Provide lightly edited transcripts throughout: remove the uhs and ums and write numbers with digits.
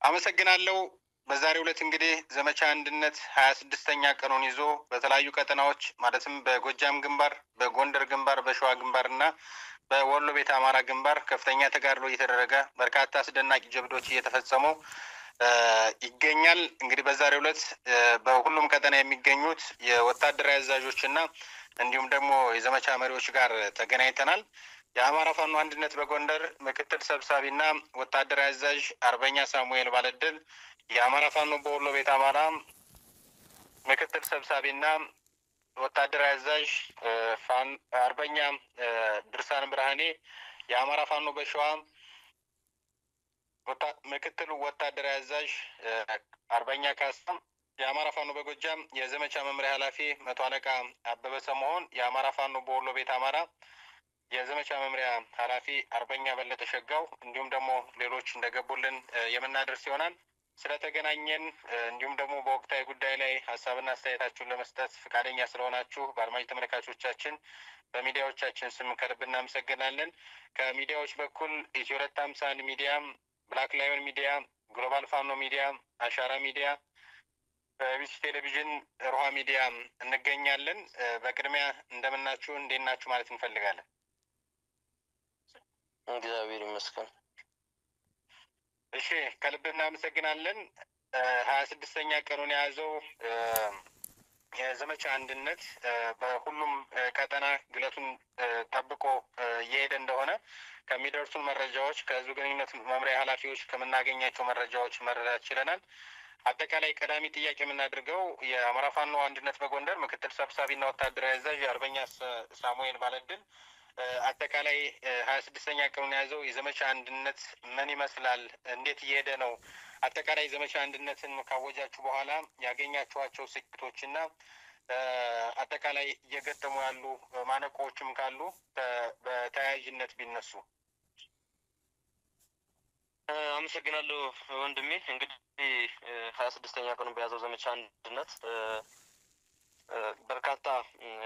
አመሰግናለሁ። በዛሬው ዕለት እንግዲህ ዘመቻ አንድነት 26ኛ ቀኑን ይዞ በተለያዩ ቀጠናዎች ማለትም በጎጃም ግንባር፣ በጎንደር ግንባር፣ በሸዋ ግንባር እና በወሎ ቤተ አማራ ግንባር ከፍተኛ ተጋድሎ እየተደረገ በርካታ አስደናቂ ጀብዶች እየተፈጸሙ ይገኛል። እንግዲህ በዛሬው ዕለት በሁሉም ቀጠና የሚገኙት የወታደራዊ አዛዦች እና እንዲሁም ደግሞ የዘመቻ መሪዎች ጋር ተገናኝተናል። የአማራ ፋኖ አንድነት በጎንደር ምክትል ሰብሳቢና ወታደራዊ አዛዥ አርበኛ ሳሙኤል ባለድል፣ የአማራ ፋኖ በወሎ ቤት አማራ ምክትል ሰብሳቢና ወታደራዊ አዛዥ አርበኛ ድርሳን ብርሃኔ፣ የአማራ ፋኖ በሸዋ ምክትል ወታደራዊ አዛዥ አርበኛ ካሳ፣ የአማራ ፋኖ በጎጃም የዘመቻ መምሪያ ኃላፊ መቶ አለቃ አበበ ሰመሆን፣ የአማራ ፋኖ በወሎ ቤት አማራ የዘመቻ መምሪያ ኃላፊ አርበኛ በለጠ ሸጋው እንዲሁም ደግሞ ሌሎች እንደገቡልን የምናደርስ ይሆናል። ስለተገናኘን እንዲሁም ደግሞ በወቅታዊ ጉዳይ ላይ ሀሳብና አስተያየታችሁን ለመስጠት ፈቃደኛ ስለሆናችሁ በአድማጭ ተመልካቾቻችን በሚዲያዎቻችን ስም ከልብ እናመሰግናለን። ከሚዲያዎች በኩል ኢትዮ 251 ሚዲያ፣ ብላክ ላዮን ሚዲያ፣ ግሎባል ፋኖ ሚዲያ፣ አሻራ ሚዲያ፣ በቢሲ ቴሌቪዥን፣ ሮሃ ሚዲያ እንገኛለን። በቅድሚያ እንደምናችሁ እንዴት ናችሁ ማለት እንፈልጋለን። እግዚአብሔር ይመስገን። እሺ ከልብ እናመሰግናለን። 26ኛ ቀኑን የያዘው የዘመቻ አንድነት በሁሉም ቀጠና ግለቱን ጠብቆ እየሄደ እንደሆነ ከሚደርሱን መረጃዎች ከህዝብ ግንኙነት መምሪያ ኃላፊዎች ከምናገኛቸው መረጃዎች መረዳት ችለናል። አጠቃላይ ቀዳሚ ጥያቄ የምናደርገው የአማራ ፋኖ አንድነት በጎንደር ምክትል ሰብሳቢና ወታደራዊ አዛዥ አርበኛ ሳሙኤል ባለድል አጠቃላይ 26ኛ ቀኑን የያዘው የዘመቻ አንድነት ምን ይመስላል? እንዴት እየሄደ ነው? አጠቃላይ ዘመቻ አንድነትን ካወጃችሁ በኋላ ያገኛችኋቸው ስኬቶችና አጠቃላይ እየገጠሙ ያሉ ማነቆዎችም ካሉ በተያያዥነት ቢነሱ። አመሰግናለሁ ወንድሜ። እንግዲህ 26ኛ ቀኑን በያዘው ዘመቻ አንድነት በርካታ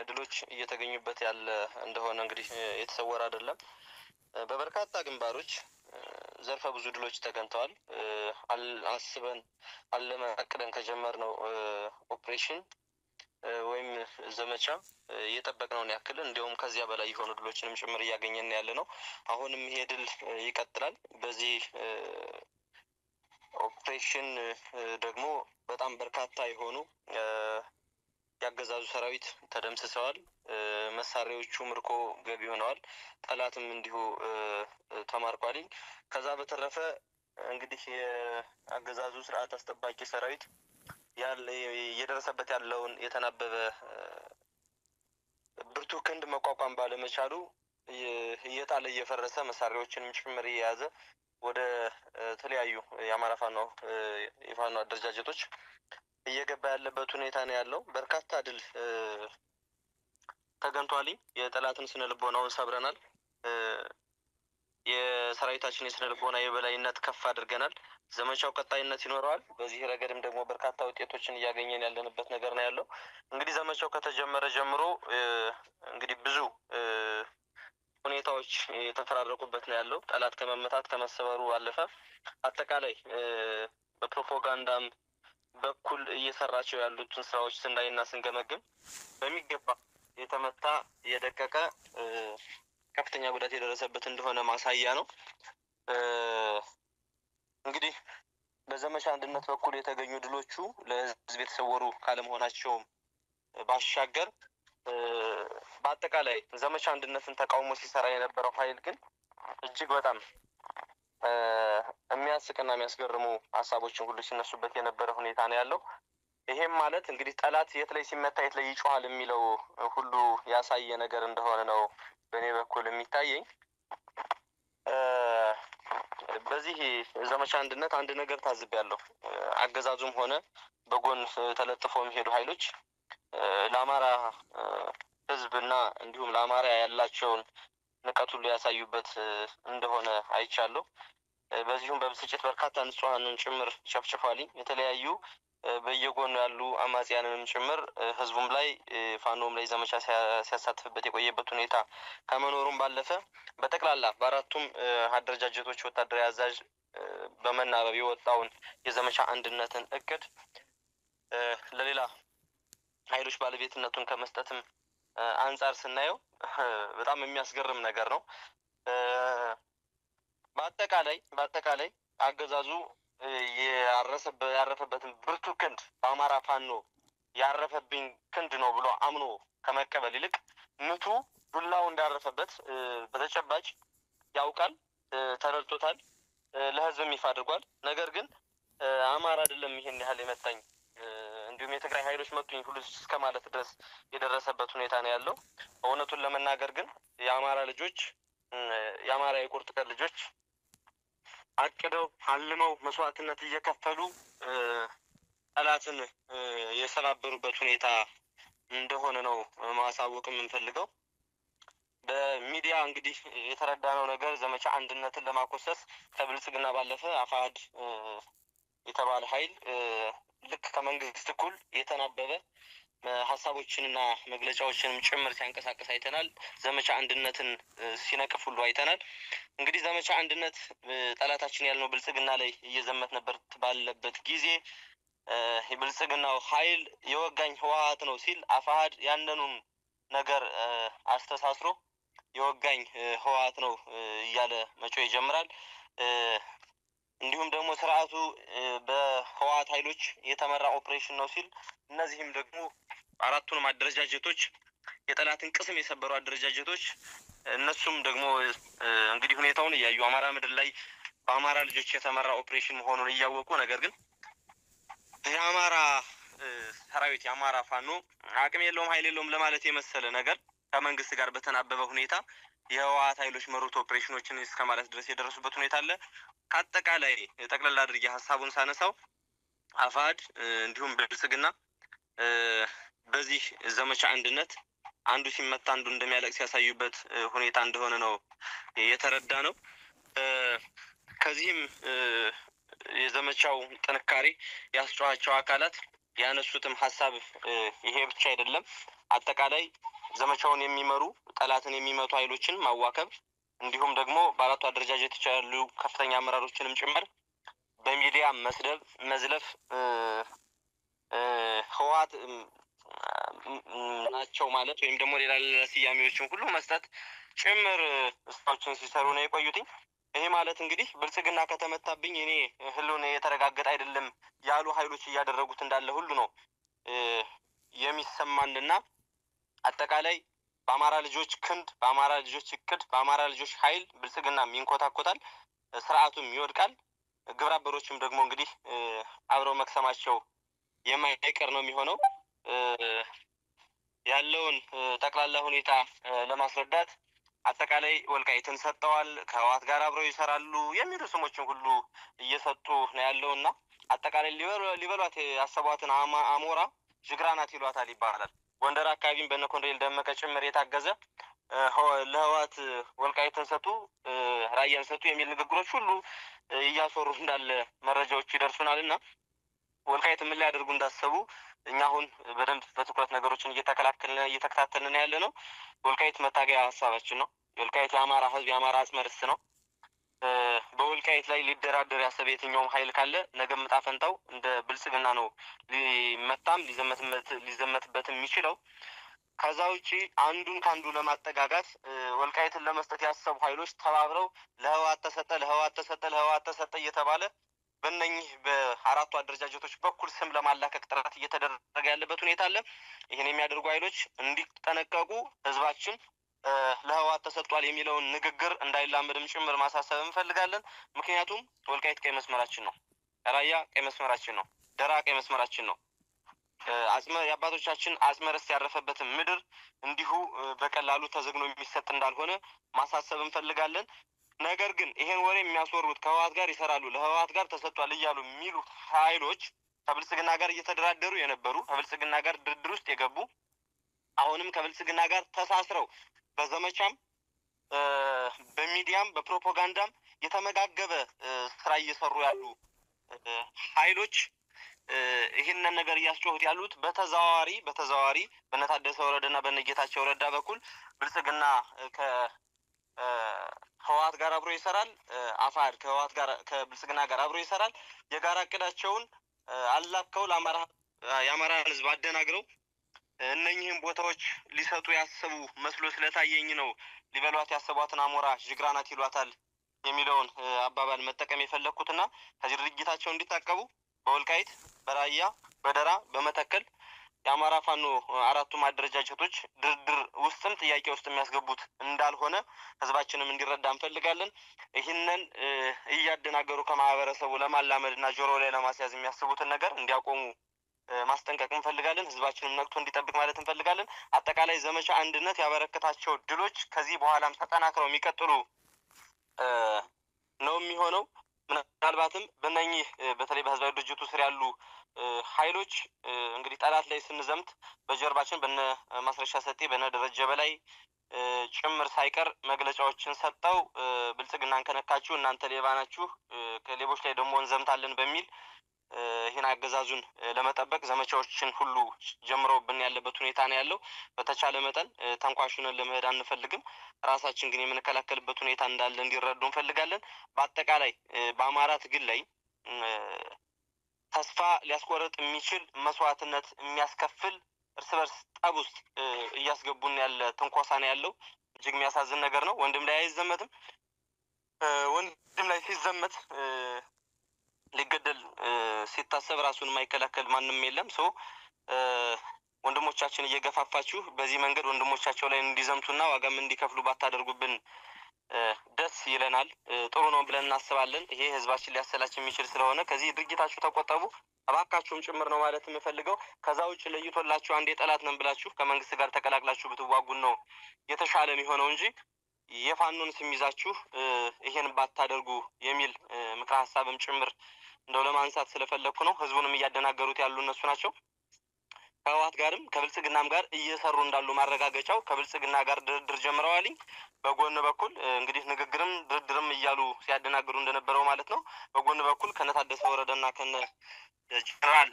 ድሎች እየተገኙበት ያለ እንደሆነ እንግዲህ የተሰወረ አይደለም። በበርካታ ግንባሮች ዘርፈ ብዙ ድሎች ተገኝተዋል። አስበን አለመን አቅደን ከጀመርነው ኦፕሬሽን ወይም ዘመቻ እየጠበቅነውን ያክል እንዲሁም ከዚያ በላይ የሆኑ ድሎችንም ጭምር እያገኘን ያለ ነው። አሁንም ይሄ ድል ይቀጥላል። በዚህ ኦፕሬሽን ደግሞ በጣም በርካታ የሆኑ ያገዛዙ ሰራዊት ተደምስሰዋል። መሳሪያዎቹ ምርኮ ገቢ ሆነዋል። ጠላትም እንዲሁ ተማርኳል። ከዛ በተረፈ እንግዲህ የአገዛዙ ስርዓት አስጠባቂ ሰራዊት እየደረሰበት ያለውን የተናበበ ብርቱ ክንድ መቋቋም ባለመቻሉ እየጣለ እየፈረሰ መሳሪያዎችንም ጭምር እየያዘ ወደ ተለያዩ የአማራ ፋኖ የፋኖ አደረጃጀቶች እየገባ ያለበት ሁኔታ ነው ያለው። በርካታ ድል ተገኝቷል። የጠላትን ስነ ልቦናውን ሰብረናል። የሰራዊታችን የስነ ልቦና የበላይነት ከፍ አድርገናል። ዘመቻው ቀጣይነት ይኖረዋል። በዚህ ረገድም ደግሞ በርካታ ውጤቶችን እያገኘን ያለንበት ነገር ነው ያለው። እንግዲህ ዘመቻው ከተጀመረ ጀምሮ እንግዲህ ብዙ ሁኔታዎች የተፈራረቁበት ነው ያለው። ጠላት ከመመታት ከመሰበሩ አለፈ አጠቃላይ በፕሮፓጋንዳም በኩል እየሰራቸው ያሉትን ስራዎች ስናይና ስንገመግም በሚገባ የተመታ የደቀቀ ከፍተኛ ጉዳት የደረሰበት እንደሆነ ማሳያ ነው። እንግዲህ በዘመቻ አንድነት በኩል የተገኙ ድሎቹ ለህዝብ የተሰወሩ ካለመሆናቸውም ባሻገር በአጠቃላይ ዘመቻ አንድነትን ተቃውሞ ሲሰራ የነበረው ኃይል ግን እጅግ በጣም የሚያስቅና የሚያስገርሙ ሀሳቦችን ሁሉ ሲነሱበት የነበረ ሁኔታ ነው ያለው። ይሄም ማለት እንግዲህ ጠላት የት ላይ ሲመታ የት ላይ ይጮሃል የሚለው ሁሉ ያሳየ ነገር እንደሆነ ነው በእኔ በኩል የሚታየኝ። በዚህ ዘመቻ አንድነት አንድ ነገር ታዝቤያለሁ። አገዛዙም ሆነ በጎን ተለጥፎ የሚሄዱ ኃይሎች ለአማራ ህዝብና እንዲሁም ለአማራ ያላቸውን ንቀት ሁሉ ያሳዩበት እንደሆነ አይቻለሁ። በዚሁም በብስጭት በርካታ ንጹሃንን ጭምር ጨፍጭፏል። የተለያዩ በየጎኑ ያሉ አማጽያንንም ጭምር ህዝቡም ላይ ፋኖም ላይ ዘመቻ ሲያሳትፍበት የቆየበት ሁኔታ ከመኖሩም ባለፈ በጠቅላላ በአራቱም አደረጃጀቶች ወታደራዊ አዛዥ በመናበብ የወጣውን የዘመቻ አንድነትን እቅድ ለሌላ ኃይሎች ባለቤትነቱን ከመስጠትም አንጻር ስናየው በጣም የሚያስገርም ነገር ነው። በአጠቃላይ አገዛዙ ያረፈበትን ብርቱ ክንድ በአማራ ፋኖ ያረፈብኝ ክንድ ነው ብሎ አምኖ ከመቀበል ይልቅ ምቱ ዱላው እንዳረፈበት በተጨባጭ ያውቃል፣ ተረድቶታል፣ ለህዝብም ይፋ አድርጓል። ነገር ግን አማራ አይደለም ይሄን ያህል የመታኝ እንዲሁም የትግራይ ኃይሎች መቱኝ ሁሉ እስከ ማለት ድረስ የደረሰበት ሁኔታ ነው ያለው። እውነቱን ለመናገር ግን የአማራ ልጆች የአማራ የቁርጥ ቀን ልጆች አቅደው አልመው መስዋዕትነት እየከፈሉ ጠላትን የሰባበሩበት ሁኔታ እንደሆነ ነው ማሳወቅ የምንፈልገው። በሚዲያ እንግዲህ የተረዳነው ነገር ዘመቻ አንድነትን ለማኮሰስ ከብልጽግና ባለፈ አፋሕድ የተባለ ኃይል ልክ ከመንግስት እኩል የተናበበ ሀሳቦችንና መግለጫዎችንም ጭምር ሲያንቀሳቀስ አይተናል። ዘመቻ አንድነትን ሲነቅፍ ሁሉ አይተናል። እንግዲህ ዘመቻ አንድነት ጠላታችን ያልነው ብልጽግና ላይ እየዘመት ነበር ባለበት ጊዜ የብልጽግናው ኃይል የወጋኝ ህወሓት ነው ሲል አፋሕድ ያንኑን ነገር አስተሳስሮ የወጋኝ ህወሓት ነው እያለ መጮህ ይጀምራል። እንዲሁም ደግሞ ስርዓቱ በህወሓት ኃይሎች የተመራ ኦፕሬሽን ነው ሲል እነዚህም ደግሞ አራቱንም አደረጃጀቶች የጠላትን ቅስም የሰበሩ አደረጃጀቶች እነሱም ደግሞ እንግዲህ ሁኔታውን እያዩ አማራ ምድር ላይ በአማራ ልጆች የተመራ ኦፕሬሽን መሆኑን እያወቁ ነገር ግን የአማራ ሰራዊት የአማራ ፋኖ አቅም የለውም ኃይል የለውም ለማለት የመሰለ ነገር ከመንግስት ጋር በተናበበ ሁኔታ የህወሓት ኃይሎች መሩት ኦፕሬሽኖችን እስከ ማለት ድረስ የደረሱበት ሁኔታ አለ። ከአጠቃላይ ጠቅላላ አድርጌ ሀሳቡን ሳነሳው አፋሕድ እንዲሁም ብልጽግና በዚህ ዘመቻ አንድነት አንዱ ሲመታ አንዱ እንደሚያለቅስ ያሳዩበት ሁኔታ እንደሆነ ነው የተረዳ ነው። ከዚህም የዘመቻው ጥንካሬ ያስጨዋቸው አካላት ያነሱትም ሀሳብ ይሄ ብቻ አይደለም። አጠቃላይ ዘመቻውን የሚመሩ ጠላትን የሚመቱ ኃይሎችን ማዋከብ እንዲሁም ደግሞ በአራቱ አደረጃጀቶች ያሉ ከፍተኛ አመራሮችንም ጭምር በሚዲያ መስደብ፣ መዝለፍ ህወሓት ናቸው ማለት ወይም ደግሞ ሌላ ስያሜዎችን ሁሉ መስጠት ጭምር ስራዎችን ሲሰሩ ነው የቆዩትኝ። ይሄ ማለት እንግዲህ ብልጽግና ከተመታብኝ እኔ ህልውና የተረጋገጠ አይደለም ያሉ ኃይሎች እያደረጉት እንዳለ ሁሉ ነው የሚሰማንና አጠቃላይ በአማራ ልጆች ክንድ፣ በአማራ ልጆች እቅድ፣ በአማራ ልጆች ኃይል ብልጽግናም ይንኮታኮታል፣ ስርዓቱም ይወድቃል። ግብረ አበሮችም ደግሞ እንግዲህ አብረው መክሰማቸው የማይቀር ነው የሚሆነው። ያለውን ጠቅላላ ሁኔታ ለማስረዳት አጠቃላይ ወልቃይትን ሰጠዋል፣ ከህወሓት ጋር አብረው ይሰራሉ የሚሉ ስሞችን ሁሉ እየሰጡ ነው ያለውና አጠቃላይ ሊበሏት ያሰቧትን አሞራ ጅግራናት ይሏታል ይባላል። ጎንደር አካባቢም በነ ኮሎኔል ደመቀ ጭምር የታገዘ ለህወሓት ወልቃይትን ሰጡ፣ ራያን ሰጡ የሚል ንግግሮች ሁሉ እያሰሩ እንዳለ መረጃዎች ይደርሱናልና ወልቃይት ምን ሊያደርጉ እንዳሰቡ እኛ አሁን በደንብ በትኩረት ነገሮችን እየተከታተልን ያለ ነው። ወልቃይት መታገያ ሀሳባችን ነው። የወልቃይት የአማራ ህዝብ የአማራ አጽመ ርስት ነው። በወልቃይት ላይ ሊደራደር ያሰበ የትኛውም ኃይል ካለ ነገም ዕጣ ፈንታው እንደ ብልጽግና ነው ሊመታም ሊዘመትበትም የሚችለው። ከዛ ውጪ አንዱን ከአንዱ ለማጠጋጋት ወልቃይትን ለመስጠት ያሰቡ ኃይሎች ተባብረው ለህወሓት ተሰጠ ለህወሓት ተሰጠ ለህወሓት ተሰጠ እየተባለ በእነኚህ በአራቱ አደረጃጀቶች በኩል ስም ለማላከክ ጥረት እየተደረገ ያለበት ሁኔታ አለ። ይህን የሚያደርጉ ኃይሎች እንዲጠነቀቁ ህዝባችን ለህወሓት ተሰጥቷል የሚለውን ንግግር እንዳይላመድም ጭምር ማሳሰብ እንፈልጋለን። ምክንያቱም ወልቃይት ቀይ መስመራችን ነው፣ ራያ ቀይ መስመራችን ነው፣ ደራ ቀይ መስመራችን ነው። የአባቶቻችን አጽመ ርስት ያረፈበትን ምድር እንዲሁ በቀላሉ ተዘግኖ የሚሰጥ እንዳልሆነ ማሳሰብ እንፈልጋለን። ነገር ግን ይሄን ወሬ የሚያስወሩት ከህወሓት ጋር ይሰራሉ፣ ለህወሓት ጋር ተሰጥቷል እያሉ የሚሉ ኃይሎች ከብልጽግና ጋር እየተደራደሩ የነበሩ ከብልጽግና ጋር ድርድር ውስጥ የገቡ አሁንም ከብልጽግና ጋር ተሳስረው በዘመቻም በሚዲያም በፕሮፓጋንዳም የተመጋገበ ስራ እየሰሩ ያሉ ኃይሎች ይህንን ነገር እያስጮሁት ያሉት በተዘዋዋሪ በነታደሰ ወረደና በነጌታቸው ረዳ በኩል ብልጽግና ህወሓት ጋር አብሮ ይሰራል። አፋድ ከህወሓት ጋር ከብልጽግና ጋር አብሮ ይሰራል። የጋራ እቅዳቸውን አላከው የአማራ ህዝብ አደናግረው እነኚህን ቦታዎች ሊሰጡ ያሰቡ መስሎ ስለታየኝ ነው ሊበሏት ያሰቧትን አሞራ ጅግራናት ይሏታል የሚለውን አባባል መጠቀም የፈለኩትና ከዚህ ድርጊታቸው እንዲታቀቡ በወልቃይት፣ በራያ፣ በደራ፣ በመተከል የአማራ ፋኖ አራቱም አደረጃጀቶች ድርድር ውስጥም ጥያቄ ውስጥ የሚያስገቡት እንዳልሆነ ህዝባችንም እንዲረዳ እንፈልጋለን። ይህንን እያደናገሩ ከማህበረሰቡ ለማላመድና ጆሮ ላይ ለማስያዝ የሚያስቡትን ነገር እንዲያቆሙ ማስጠንቀቅ እንፈልጋለን። ህዝባችንም ነቅቶ እንዲጠብቅ ማለት እንፈልጋለን። አጠቃላይ ዘመቻ አንድነት ያበረከታቸው ድሎች ከዚህ በኋላም ተጠናክረው የሚቀጥሉ ነው የሚሆነው። ምናልባትም በእነኚህ በተለይ በህዝባዊ ድርጅቱ ስር ያሉ ኃይሎች እንግዲህ ጠላት ላይ ስንዘምት በጀርባችን በነ ማስረሻ ሰጤ በነ ደረጀ በላይ ጭምር ሳይቀር መግለጫዎችን ሰጠው ብልጽግናን ከነካችሁ እናንተ ሌባ ናችሁ፣ ከሌቦች ላይ ደግሞ እንዘምታለን በሚል ይህን አገዛዙን ለመጠበቅ ዘመቻዎችን ሁሉ ጀምረውብን ያለበት ሁኔታ ነው ያለው። በተቻለ መጠን ተንኳሹንን ለመሄድ አንፈልግም። ራሳችን ግን የምንከላከልበት ሁኔታ እንዳለ እንዲረዱ እንፈልጋለን። በአጠቃላይ በአማራ ትግል ላይ ተስፋ ሊያስቆርጥ የሚችል መስዋዕትነት የሚያስከፍል እርስ በርስ ጠብ ውስጥ እያስገቡን ያለ ትንኮሳ ነው ያለው። እጅግ የሚያሳዝን ነገር ነው። ወንድም ላይ አይዘመትም። ወንድም ላይ ሲዘመት ሊገደል ሲታሰብ ራሱን የማይከላከል ማንም የለም። ሰው ወንድሞቻችን እየገፋፋችሁ በዚህ መንገድ ወንድሞቻቸው ላይ እንዲዘምቱና ዋጋም እንዲከፍሉ ባታደርጉብን ደስ ይለናል። ጥሩ ነው ብለን እናስባለን። ይሄ ህዝባችን ሊያሰላች የሚችል ስለሆነ ከዚህ ድርጊታችሁ ተቆጠቡ እባካችሁም ጭምር ነው ማለት የምፈልገው። ከዛ ውጭ ለይቶላችሁ አንዴ ጠላት ነን ብላችሁ ከመንግስት ጋር ተቀላቅላችሁ ብትዋጉን ነው የተሻለ የሚሆነው እንጂ የፋኖን ስም ይዛችሁ ይሄን ባታደርጉ የሚል ምክረ ሀሳብም ጭምር እንደው ለማንሳት ስለፈለኩ ነው። ህዝቡንም እያደናገሩት ያሉ እነሱ ናቸው። ከህወሓት ጋርም ከብልጽግናም ጋር እየሰሩ እንዳሉ ማረጋገጫው ከብልጽግና ጋር ድርድር ጀምረዋልኝ። በጎን በኩል እንግዲህ ንግግርም ድርድርም እያሉ ሲያደናግሩ እንደነበረው ማለት ነው። በጎን በኩል ከነ ታደሰ ወረደና ከነ ጀነራል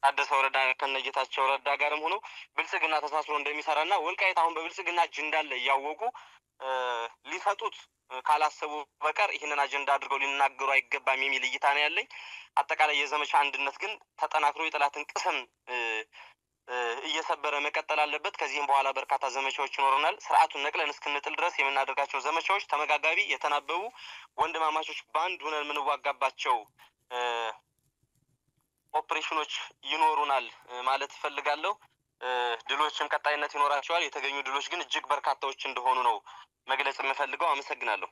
ታደሰ ወረዳ ከነ ጌታቸው ረዳ ጋርም ሆኖ ብልጽግና ተሳስሮ እንደሚሰራና ወልቃይት አሁን በብልጽግና እጅ እንዳለ እያወቁ ሊሰጡት ካላሰቡ በቀር ይህንን አጀንዳ አድርገው ሊናገሩ አይገባም የሚል እይታ ነው ያለኝ። አጠቃላይ የዘመቻ አንድነት ግን ተጠናክሮ የጠላትን ቅስም እየሰበረ መቀጠል አለበት። ከዚህም በኋላ በርካታ ዘመቻዎች ይኖሩናል። ስርዓቱን ነቅለን እስክንጥል ድረስ የምናደርጋቸው ዘመቻዎች ተመጋጋቢ፣ የተናበቡ ወንድማማቾች በአንድ ሆነን የምንዋጋባቸው ኦፕሬሽኖች ይኖሩናል ማለት እፈልጋለሁ። ድሎችም ቀጣይነት ይኖራቸዋል። የተገኙ ድሎች ግን እጅግ በርካታዎች እንደሆኑ ነው መግለጽ የምፈልገው። አመሰግናለሁ።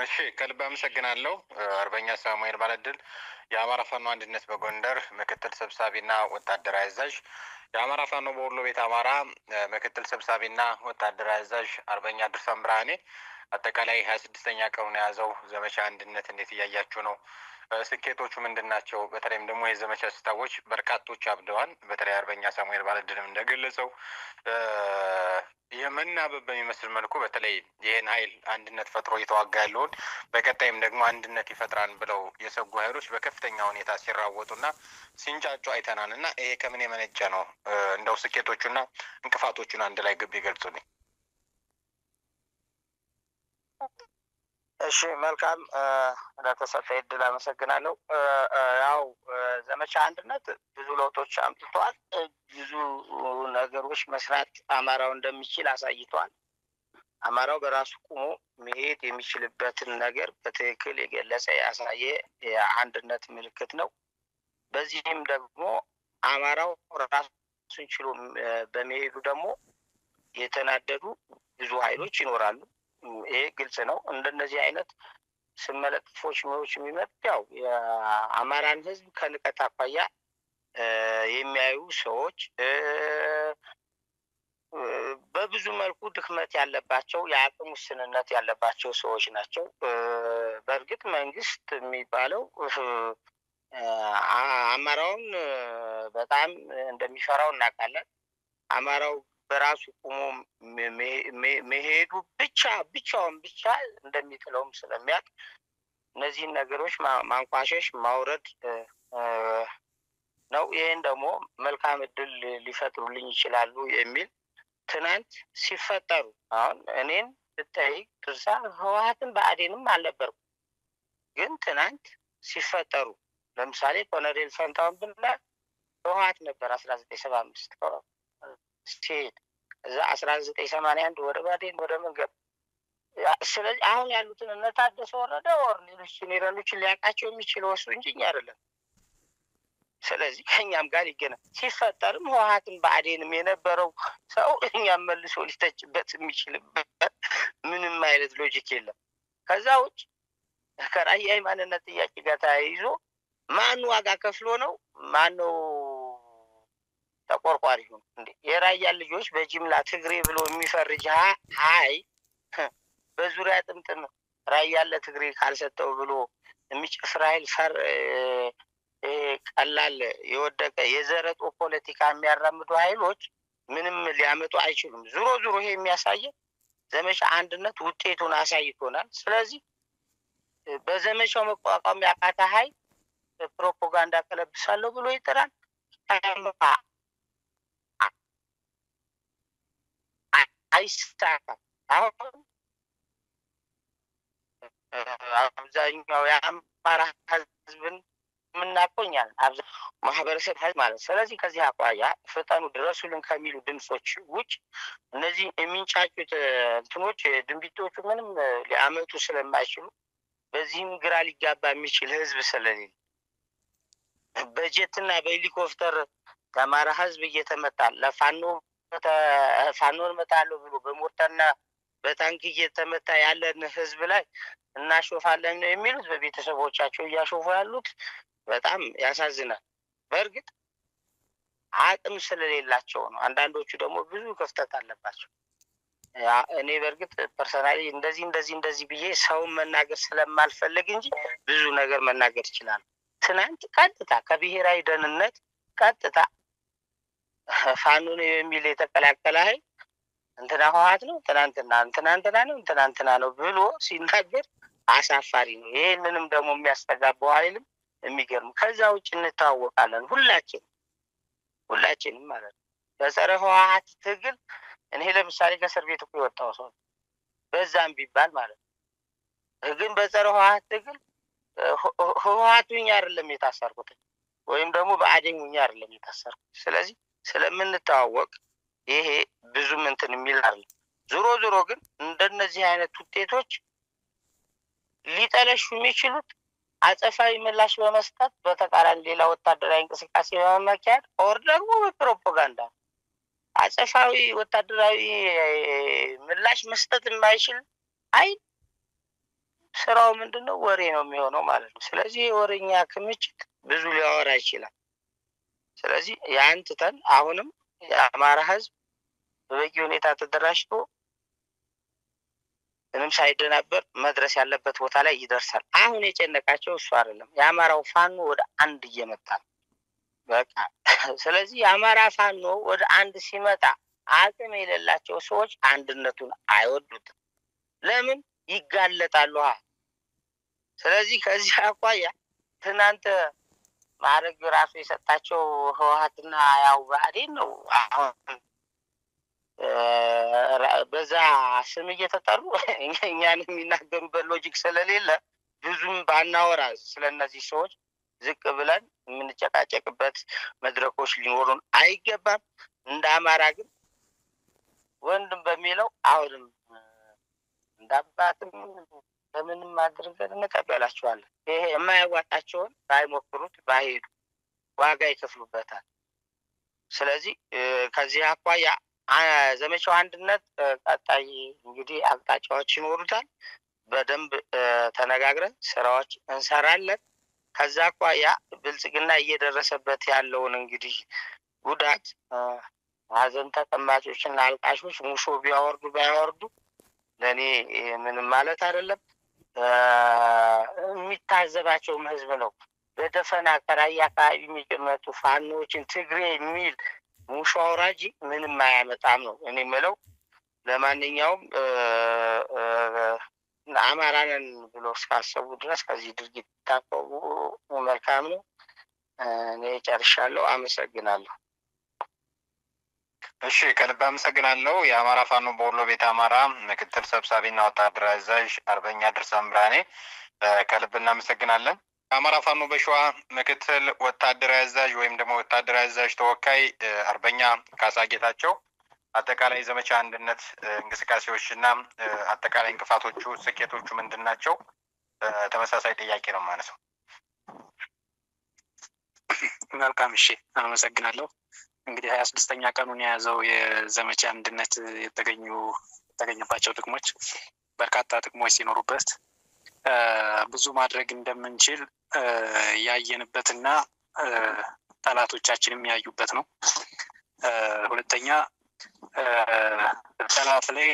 እሺ፣ ከልብ አመሰግናለሁ። አርበኛ ሳሙኤል ባለድል የአማራ ፋኖ አንድነት በጎንደር ምክትል ሰብሳቢና ወታደራዊ አዛዥ፣ የአማራ ፋኖ በወሎ ቤት አማራ ምክትል ሰብሳቢና ወታደራዊ አዛዥ አርበኛ ድርሳን ብርሃኔ፣ አጠቃላይ 26ኛ ቀኑን የያዘው ዘመቻ አንድነት እንዴት እያያችሁ ነው? ስኬቶቹ ምንድን ናቸው? በተለይም ደግሞ የዘመቻ ስታቦች በርካቶች አብደዋል። በተለይ አርበኛ ሳሙኤል ባለድልም እንደገለጸው የመናበብ በሚመስል መልኩ በተለይ ይህን ኃይል አንድነት ፈጥሮ እየተዋጋ ያለውን በቀጣይም ደግሞ አንድነት ይፈጥራን ብለው የሰጉ ኃይሎች በከፍተኛ ሁኔታ ሲራወጡና ሲንጫጩ አይተናል እና ይሄ ከምን የመነጨ ነው? እንደው ስኬቶቹና እንቅፋቶቹን አንድ ላይ ግብ ይገልጹልኝ። እሺ፣ መልካም ለተሰጠ እድል አመሰግናለሁ። ያው ዘመቻ አንድነት ብዙ ለውጦች አምጥቷል። ብዙ ነገሮች መስራት አማራው እንደሚችል አሳይቷል። አማራው በራሱ ቁሞ መሄድ የሚችልበትን ነገር በትክክል የገለጸ ያሳየ የአንድነት ምልክት ነው። በዚህም ደግሞ አማራው ራሱን ችሎ በመሄዱ ደግሞ የተናደዱ ብዙ ኃይሎች ይኖራሉ። ይሄ ግልጽ ነው። እንደነዚህ አይነት ስመለጥፎች ኖሮች የሚመጡ ያው የአማራን ሕዝብ ከንቀት አኳያ የሚያዩ ሰዎች በብዙ መልኩ ድክመት ያለባቸው የአቅም ውስንነት ያለባቸው ሰዎች ናቸው። በእርግጥ መንግስት የሚባለው አማራውን በጣም እንደሚፈራው እናውቃለን። አማራው በራሱ ቁሞ መሄዱ ብቻውን እንደሚጥለውም ስለሚያውቅ እነዚህን ነገሮች ማንቋሸሽ ማውረድ ነው። ይህን ደግሞ መልካም እድል ሊፈጥሩልኝ ይችላሉ የሚል ትናንት ሲፈጠሩ አሁን እኔን ብታይ ድርሳ ህወሓትን ብአዴንም አልነበርኩም። ግን ትናንት ሲፈጠሩ ለምሳሌ ኮሎኔል ፈንታውን ብናይ ህወሓት ነበር 1975 ሲሄድ እዛ 1981 ወደ ብአዴን ወደ መንገድ። ስለዚህ አሁን ያሉትን እነ ታደሰ ወረደ ወር ሌሎች ጄኔራሎችን ሊያውቃቸው የሚችለው እሱ እንጂ እኛ አይደለም። ስለዚህ ከእኛም ጋር ይገናል። ሲፈጠርም ህወሓትን ብአዴንም የነበረው ሰው እኛም መልሶ ሊተችበት የሚችልበት ምንም አይነት ሎጂክ የለም። ከዛ ውጭ ከራያ የማንነት ጥያቄ ጋር ተያይዞ ማን ዋጋ ከፍሎ ነው ማነው ተቆርቋሪ ነው እንዴ? የራያ ልጆች በጅምላ ትግሬ ብሎ የሚፈርጅ ሀይ በዙሪያ ጥምጥም ራያ ለትግሬ ካልሰጠው ብሎ የሚጨፍር ኃይል ቀላል የወደቀ የዘረጦ ፖለቲካ የሚያራምዱ ኃይሎች ምንም ሊያመጡ አይችሉም። ዙሮ ዙሮ ይሄ የሚያሳየው ዘመቻ አንድነት ውጤቱን አሳይቶናል። ስለዚህ በዘመቻው መቋቋም ያቃተ ኃይል ፕሮፓጋንዳ ቀለብሳለሁ ብሎ ይጥራል። አይሳካም። አሁን አብዛኛው የአማራ ህዝብን የምናቆኛል ማህበረሰብ ህዝብ ማለት። ስለዚህ ከዚህ አኳያ ፍጠኑ ድረሱልን ከሚሉ ድምፆች ውጭ እነዚህ የሚንጫጩት እንትኖች ድንቢጦቹ ምንም ሊያመጡ ስለማይችሉ በዚህም ግራ ሊጋባ የሚችል ህዝብ ስለሌለ በጀትና በሄሊኮፕተር የአማራ ህዝብ እየተመታ ፋኖን መታለሁ ብሎ በሞርተርና በታንክ እየተመታ ያለን ህዝብ ላይ እናሾፋለን ነው የሚሉት። በቤተሰቦቻቸው እያሾፉ ያሉት በጣም ያሳዝናል። በእርግጥ አቅም ስለሌላቸው ነው። አንዳንዶቹ ደግሞ ብዙ ክፍተት አለባቸው። እኔ በእርግጥ ፐርሰናሊ እንደዚህ ብዬ ሰውን መናገር ስለማልፈልግ እንጂ ብዙ ነገር መናገር ይችላል። ትናንት ቀጥታ ከብሔራዊ ደህንነት ቀጥታ ፋኖን የሚል የተቀላቀለ ኃይል እንትና ህወሓት ነው ትናንትና ነው ብሎ ሲናገር አሳፋሪ ነው። ይሄንንም ደግሞ የሚያስተጋባው ኃይልም የሚገርም። ከዛ ውጭ እንታወቃለን ሁላችንም ማለት ነው በጸረ ህወሓት ትግል። እኔ ለምሳሌ ከእስር ቤት እኮ የወጣው ሰው በዛም ቢባል ማለት ነው። ግን በጸረ ህወሓት ትግል ህወሓቱኛ አይደለም የታሰርኩት ወይም ደግሞ ብአዴኑኛ አይደለም የታሰርኩት። ስለዚህ ስለምንተዋወቅ ይሄ ብዙም እንትን የሚል አይደለም። ዞሮ ግን እንደነዚህ አይነት ውጤቶች ሊጠለሹ የሚችሉት አጸፋዊ ምላሽ በመስጠት በተቃራኒ ሌላ ወታደራዊ እንቅስቃሴ በመካሄድ ኦር ደግሞ በፕሮፓጋንዳ አጸፋዊ ወታደራዊ ምላሽ መስጠት የማይችል አይ ስራው ምንድነው? ወሬ ነው የሚሆነው ማለት ነው። ስለዚህ የወሬኛ ክምችት ብዙ ሊያወራ ይችላል። ስለዚህ ያን ትተን አሁንም የአማራ ህዝብ በበቂ ሁኔታ ተደራጅቶ ምንም ሳይደናበር መድረስ ያለበት ቦታ ላይ ይደርሳል። አሁን የጨነቃቸው እሱ አይደለም። የአማራው ፋኖ ወደ አንድ እየመጣ ነው በቃ። ስለዚህ የአማራ ፋኖ ወደ አንድ ሲመጣ አቅም የሌላቸው ሰዎች አንድነቱን አይወዱትም። ለምን? ይጋለጣሉ። ስለዚህ ከዚህ አኳያ ትናንት ማዕረግ ራሱ የሰጣቸው ህወሓትና ያው ብአዴን ነው። አሁን በዛ ስም እየተጠሩ እኛን የሚናገሩበት ሎጂክ ስለሌለ ብዙም ባናወራ ስለነዚህ ሰዎች ዝቅ ብለን የምንጨቃጨቅበት መድረኮች ሊኖሩን አይገባም። እንደ አማራ ግን ወንድም በሚለው አሁንም እንዳባትም በምንም አድርገን እንቀበላቸዋለን። ይሄ የማያዋጣቸውን ባይሞክሩት ባይሄዱ ዋጋ ይከፍሉበታል። ስለዚህ ከዚህ አኳያ ዘመቻው አንድነት ቀጣይ እንግዲህ አቅጣጫዎች ይኖሩታል። በደንብ ተነጋግረን ስራዎች እንሰራለን። ከዛ አኳያ ብልጽግና እየደረሰበት ያለውን እንግዲህ ጉዳት ሀዘን ተቀማጮችና አልቃሾች ሙሾ ቢያወርዱ ባያወርዱ ለእኔ ምንም ማለት አይደለም። የሚታዘባቸውም ህዝብ ነው። በደፈና ከራያ አካባቢ የሚቀመጡ ፋኖችን ትግሬ የሚል ሙሾ አውራጂ ምንም አያመጣም ነው እኔ የምለው። ለማንኛውም አማራንን ብሎ እስካሰቡ ድረስ ከዚህ ድርጊት ታቀቡ መልካም ነው። እኔ ጨርሻለሁ። አመሰግናለሁ። እሺ ከልብ አመሰግናለሁ። የአማራ ፋኖ በወሎ ቤት አማራ ምክትል ሰብሳቢና ወታደራዊ አዛዥ አርበኛ ድርሳም ብርሃኔ ከልብ እናመሰግናለን። የአማራ ፋኖ በሸዋ ምክትል ወታደራዊ አዛዥ ወይም ደግሞ ወታደራዊ አዛዥ ተወካይ አርበኛ ካሳ ጌታቸው አጠቃላይ ዘመቻ አንድነት እንቅስቃሴዎች እና አጠቃላይ እንቅፋቶቹ፣ ስኬቶቹ ምንድን ናቸው? ተመሳሳይ ጥያቄ ነው ማነሳው። መልካም እሺ፣ አመሰግናለሁ። እንግዲህ 26ኛ ቀኑን የያዘው የዘመቻ አንድነት የተገኘባቸው ጥቅሞች በርካታ ጥቅሞች ሲኖሩበት ብዙ ማድረግ እንደምንችል ያየንበትና ጠላቶቻችንም ያዩበት ነው። ሁለተኛ ጠላት ላይ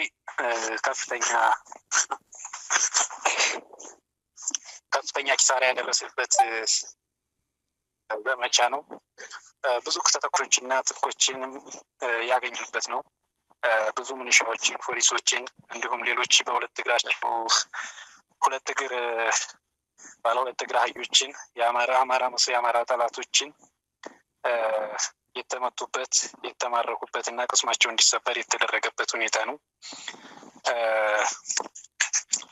ከፍተኛ ኪሳራ ያደረሰበት ዘመቻ ነው። ብዙ ክስተቶችና ትጥቆችንም ያገኙበት ነው። ብዙ ምንሻዎችን፣ ፖሊሶችን እንዲሁም ሌሎች ባለ ሁለት እግር አህዮችን የአማራ ጠላቶችን የተመቱበት የተማረኩበት እና ቅስማቸው እንዲሰበር የተደረገበት ሁኔታ ነው።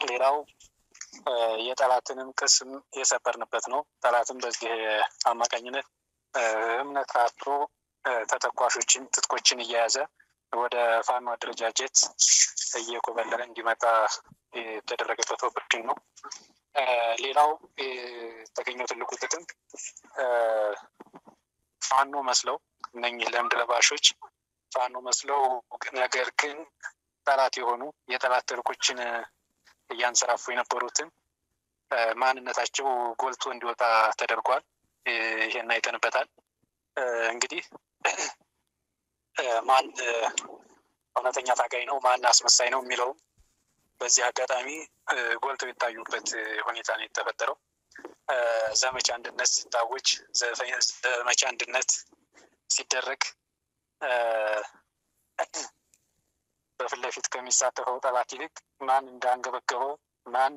ሌላው የጠላትንም ቅስም የሰበርንበት ነው። ጠላትም በዚህ አማካኝነት እምነት አጥቶ ተተኳሾችን፣ ትጥቆችን እየያዘ ወደ ፋኖ አደረጃጀት እየኮበለለ እንዲመጣ የተደረገበት ኦፕሬሽን ነው። ሌላው የተገኘው ትልቁ ጥቅም ፋኖ መስለው እነኚህ ለምድ ለባሾች ፋኖ መስለው ነገር ግን ጠላት የሆኑ የጠላት ተልኮችን እያንሰራፉ የነበሩትን ማንነታቸው ጎልቶ እንዲወጣ ተደርጓል። ይሄን አይተንበታል። እንግዲህ ማን እውነተኛ ታጋይ ነው፣ ማን አስመሳይ ነው የሚለው በዚህ አጋጣሚ ጎልተው የታዩበት ሁኔታ ነው የተፈጠረው። ዘመቻ አንድነት ሲታወጅ፣ ዘመቻ አንድነት ሲደረግ በፊት ለፊት ከሚሳተፈው ጠላት ይልቅ ማን እንዳንገበገበው፣ ማን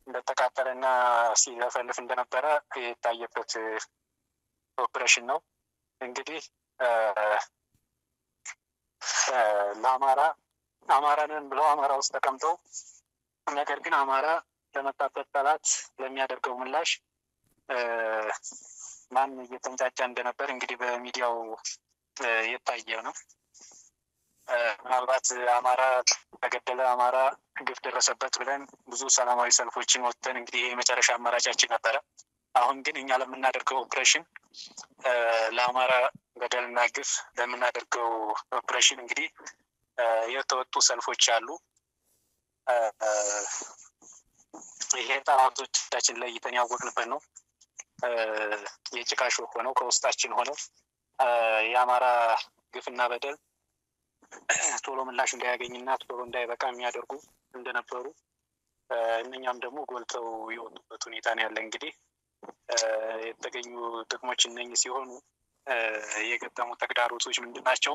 እንደተቃጠለና ሲለፈልፍ እንደነበረ የታየበት ኦፕሬሽን ነው። እንግዲህ አማራ ነን ብለው አማራ ውስጥ ተቀምጠው ነገር ግን አማራ ለመጣበት ጠላት ለሚያደርገው ምላሽ ማን እየተንጫጫ እንደነበር እንግዲህ በሚዲያው የታየ ነው። ምናልባት አማራ ተገደለ፣ አማራ ግፍ ደረሰበት ብለን ብዙ ሰላማዊ ሰልፎችን ወጥተን እንግዲህ የመጨረሻ አማራጫችን ነበረ። አሁን ግን እኛ ለምናደርገው ኦፕሬሽን ለአማራ በደልና ግፍ ለምናደርገው ኦፕሬሽን እንግዲህ የተወጡ ሰልፎች አሉ። ይሄ ጠላቶቻችን ለይተን ያወቅንበት ነው። የጭቃ ሾህ ሆነው ከውስጣችን ሆነው የአማራ ግፍና በደል ቶሎ ምላሽ እንዳያገኝና ቶሎ እንዳይበቃ የሚያደርጉ እንደነበሩ እነኛም ደግሞ ጎልተው የወጡበት ሁኔታ ነው ያለ። እንግዲህ የተገኙ ጥቅሞች እነኚህ ሲሆኑ የገጠሙ ተግዳሮቶች ምንድን ናቸው?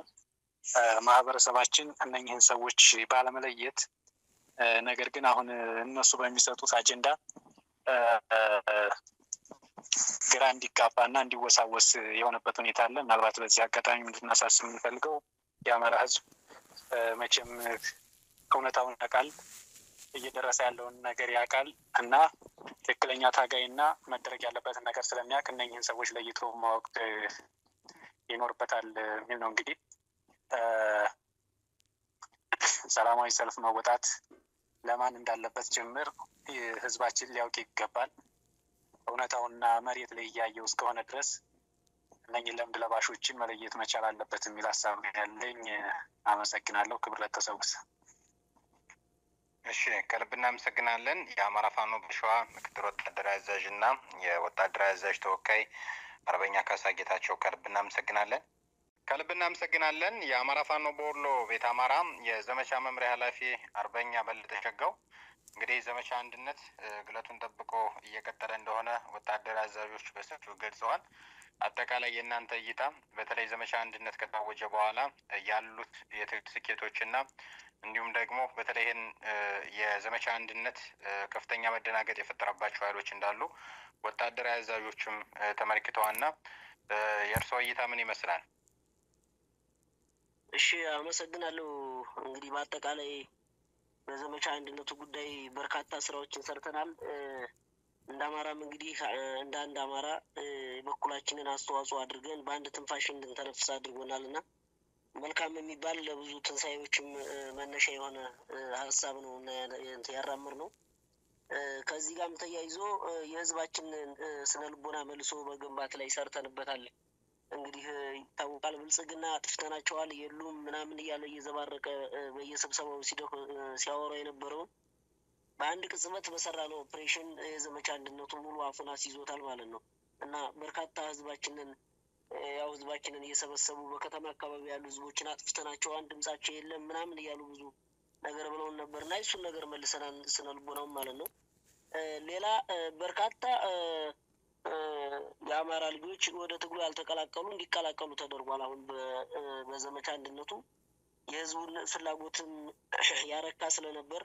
ማህበረሰባችን እነኚህን ሰዎች ባለመለየት ነገር ግን አሁን እነሱ በሚሰጡት አጀንዳ ግራ እንዲጋባና እንዲወሳወስ የሆነበት ሁኔታ አለ። ምናልባት በዚህ አጋጣሚ እንድናሳስብ የምንፈልገው የአማራ ሕዝብ መቼም እውነታውን ያውቃል፣ እየደረሰ ያለውን ነገር ያውቃል እና ትክክለኛ ታጋይና መደረግ ያለበትን ነገር ስለሚያውቅ እነኝህን ሰዎች ለይቶ ማወቅ ይኖርበታል የሚል ነው። እንግዲህ ሰላማዊ ሰልፍ መወጣት ለማን እንዳለበት ጭምር ህዝባችን ሊያውቅ ይገባል። እውነታውና መሬት ላይ እያየው እስከሆነ ድረስ እነኝህ ለምድ ለባሾችን መለየት መቻል አለበት የሚል ሀሳብ ያለኝ። አመሰግናለሁ። ክብር ለተሰውት። እሺ ከልብ እናመሰግናለን። የአማራ ፋኖ በሸዋ ምክትል ወታደራዊ አዛዥ እና የወታደራዊ አዛዥ ተወካይ አርበኛ ካሳ ጌታቸው ከልብ እናመሰግናለን። ከልብ እናመሰግናለን። የአማራ ፋኖ በወሎ ቤት አማራ የዘመቻ መምሪያ ኃላፊ አርበኛ በለጠ ሸጋው እንግዲህ ዘመቻ አንድነት ግለቱን ጠብቆ እየቀጠለ እንደሆነ ወታደራዊ አዛዦች በሰፊው ገልጸዋል። አጠቃላይ የእናንተ እይታ በተለይ ዘመቻ አንድነት ከታወጀ በኋላ ያሉት የትግል ስኬቶችና እንዲሁም ደግሞ በተለይን የዘመቻ አንድነት ከፍተኛ መደናገጥ የፈጠረባቸው ኃይሎች እንዳሉ ወታደራዊ አዛዦችም ተመልክተዋልና የእርስዎ እይታ ምን ይመስላል? እሺ አመሰግናለሁ። እንግዲህ በአጠቃላይ በዘመቻ አንድነቱ ጉዳይ በርካታ ስራዎችን ሰርተናል። እንደ አማራም እንግዲህ እንደ አንድ አማራ የበኩላችንን አስተዋጽኦ አድርገን በአንድ ትንፋሽ እንድንተነፍስ አድርጎናል እና መልካም የሚባል ለብዙ ትንሳኤዎችም መነሻ የሆነ ሀሳብ ነው እና ያራምር ነው። ከዚህ ጋርም ተያይዞ የህዝባችንን ስነ ልቦና መልሶ በግንባት ላይ ሰርተንበታል። እንግዲህ ይታወቃል ብልጽግና አጥፍተናቸዋል የሉም ምናምን እያለ እየዘባረቀ በየስብሰባው ሲያወራ የነበረውን በአንድ ቅጽበት በሰራነው ኦፕሬሽን የዘመቻ አንድነቱ ሙሉ አፉን አስይዞታል ማለት ነው እና በርካታ ህዝባችንን እየሰበሰቡ በከተማ አካባቢ ያሉ ህዝቦችን አጥፍተናቸዋል ድምጻቸው የለም ምናምን እያሉ ብዙ ነገር ብለውን ነበር እና እሱን ነገር መልሰናል ስነ ልቦናው ማለት ነው። ሌላ በርካታ የአማራ ልጆች ወደ ትግሉ ያልተቀላቀሉ እንዲቀላቀሉ ተደርጓል። አሁን በዘመቻ አንድነቱ የህዝቡን ፍላጎትም ያረካ ስለነበር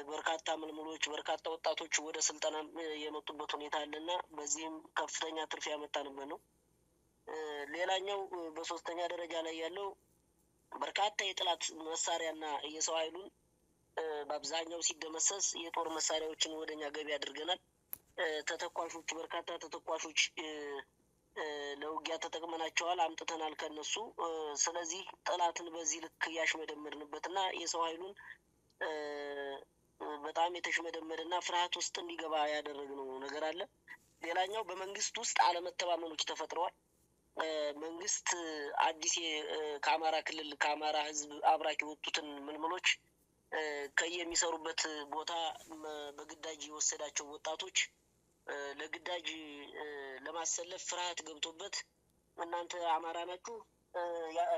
በርካታ ምልምሎች በርካታ ወጣቶች ወደ ስልጠና የመጡበት ሁኔታ አለና በዚህም ከፍተኛ ትርፍ ያመጣንበት ነው። ሌላኛው በሶስተኛ ደረጃ ላይ ያለው በርካታ የጥላት መሳሪያና የሰው ኃይሉን በአብዛኛው ሲደመሰስ የጦር መሳሪያዎችን ወደኛ ገቢ አድርገናል። ተተኳሾች በርካታ ተተኳሾች ለውጊያ ተጠቅመናቸዋል አምጥተናል ከነሱ። ስለዚህ ጠላትን በዚህ ልክ ያሽመደመድንበትና የሰው ኃይሉን በጣም የተሽመደመደና ፍርሃት ውስጥ እንዲገባ ያደረግነው ነገር አለ። ሌላኛው በመንግስት ውስጥ አለመተማመኖች ተፈጥረዋል። መንግስት አዲስ ከአማራ ክልል ከአማራ ህዝብ አብራክ የወጡትን ምልምሎች ከየሚሰሩበት ቦታ በግዳጅ የወሰዳቸው ወጣቶች ለግዳጅ ለማሰለፍ ፍርሃት ገብቶበት እናንተ አማራ ናችሁ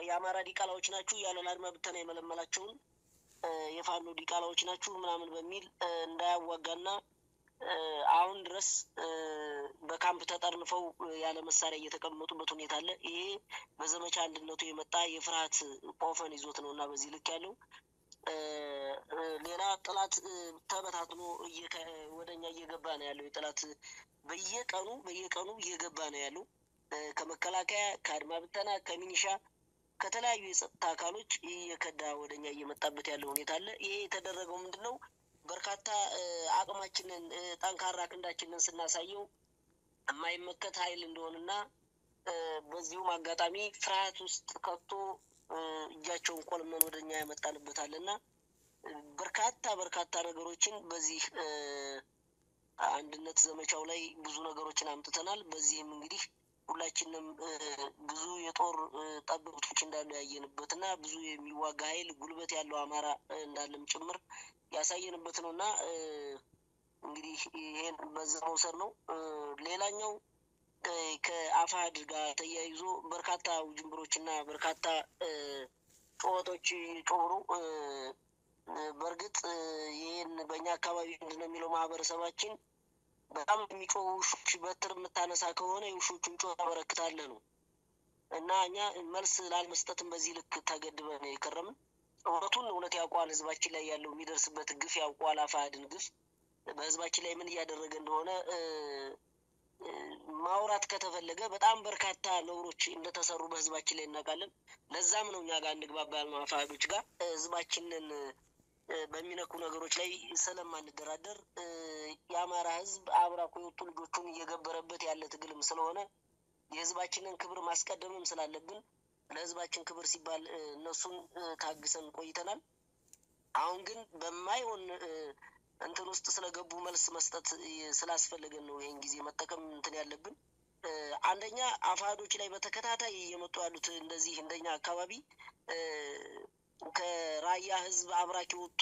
የአማራ ዲቃላዎች ናችሁ ያለ አድማ ብተና የመለመላቸውን የፋኖ ዲቃላዎች ናችሁ ምናምን በሚል እንዳያዋጋና አሁን ድረስ በካምፕ ተጠርንፈው ያለ መሳሪያ እየተቀመጡበት ሁኔታ አለ። ይሄ በዘመቻ አንድነቱ የመጣ የፍርሃት ቆፈን ይዞት ነውና በዚህ ልክ ያለው ሌላ ጠላት ተበታትኖ ወደኛ እየገባ ነው ያለው። የጠላት በየቀኑ እየገባ ነው ያለው። ከመከላከያ ከአድማ ብተና ከሚኒሻ ከተለያዩ የጸጥታ አካሎች እየከዳ ወደኛ እየመጣበት ያለው ሁኔታ አለ። ይሄ የተደረገው ምንድነው? በርካታ አቅማችንን ጠንካራ ክንዳችንን ስናሳየው የማይመከት ኃይል እንደሆነና በዚሁም አጋጣሚ ፍርሃት ውስጥ ከቶ እጃቸውን ቆልመን ወደኛ ያመጣንበታልና በርካታ ነገሮችን በዚህ አንድነት ዘመቻው ላይ ብዙ ነገሮችን አምጥተናል። በዚህም እንግዲህ ሁላችንም ብዙ የጦር ጠበብቶች እንዳሉ ያየንበትና ብዙ የሚዋጋ ኃይል ጉልበት ያለው አማራ እንዳለም ጭምር ያሳየንበት ነውና እንግዲህ ይሄን በዛ መውሰድ ነው። ሌላኛው ከአፋሕድ ጋር ተያይዞ በርካታ ውጅንብሮችና በርካታ ጩኸቶች ጮሩ። በእርግጥ ይሄን በእኛ አካባቢ ምንድነው የሚለው ማህበረሰባችን በጣም የሚጮሁ ውሾች በትር የምታነሳ ከሆነ የውሾቹን ጮህ አበረክታለህ ነው እና እኛ መልስ ላልመስጠትም በዚህ ልክ ተገድበን የከረምን። እውነት ያውቀዋል ህዝባችን ላይ ያለው የሚደርስበት ግፍ ያውቀዋል። አፋሕድን ግፍ በህዝባችን ላይ ምን እያደረገ እንደሆነ ማውራት ከተፈለገ በጣም በርካታ ነውሮች እንደተሰሩ በህዝባችን ላይ እናውቃለን። ለዛም ነው እኛ ጋር እንግባባ ያልነው አፋሕዶች ጋር ህዝባችንን በሚነኩ ነገሮች ላይ ስለማንደራደር የአማራ ህዝብ አብራኩ የወጡ ልጆቹን እየገበረበት ያለ ትግልም ስለሆነ የህዝባችንን ክብር ማስቀደምም ስላለብን ለህዝባችን ክብር ሲባል እነሱን ታግሰን ቆይተናል። አሁን ግን በማይሆን እንትን ውስጥ ስለገቡ መልስ መስጠት ስላስፈለገን ነው ይሄን ጊዜ መጠቀም እንትን ያለብን። አንደኛ አፋሕዶች ላይ በተከታታይ እየመጡ ያሉት እንደዚህ እንደኛ አካባቢ ከራያ ህዝብ አብራክ የወጡ